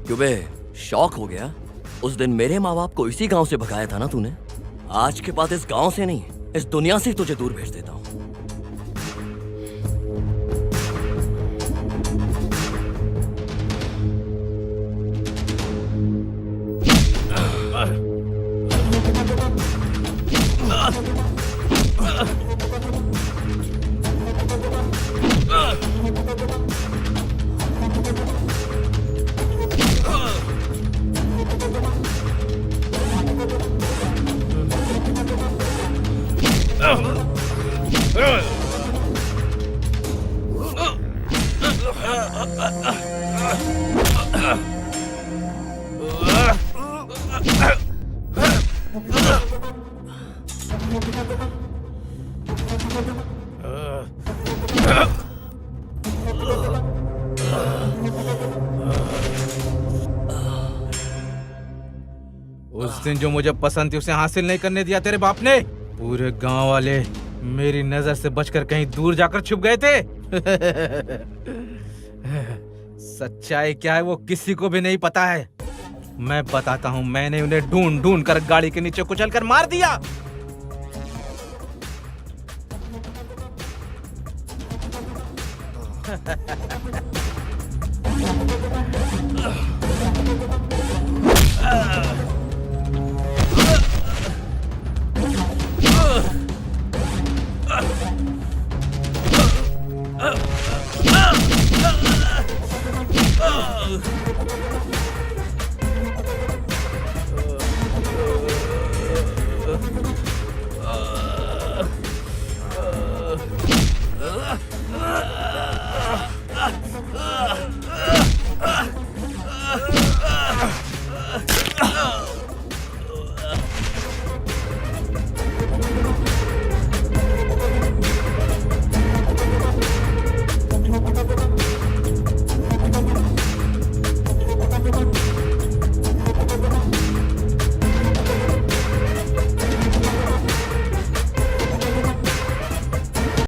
क्यों शौक हो गया? उस दिन मेरे माँ बाप को इसी गांव से भगाया था ना तूने। आज के बाद इस गांव से नहीं, इस दुनिया से तुझे दूर भेज देता हूँ। उस दिन जो मुझे पसंद थी उसे हासिल नहीं करने दिया तेरे बाप ने। पूरे गांव वाले मेरी नजर से बचकर कहीं दूर जाकर छुप गए थे। सच्चाई क्या है वो किसी को भी नहीं पता है। मैं बताता हूँ, मैंने उन्हें ढूंढ ढूंढ कर गाड़ी के नीचे कुचल कर मार दिया।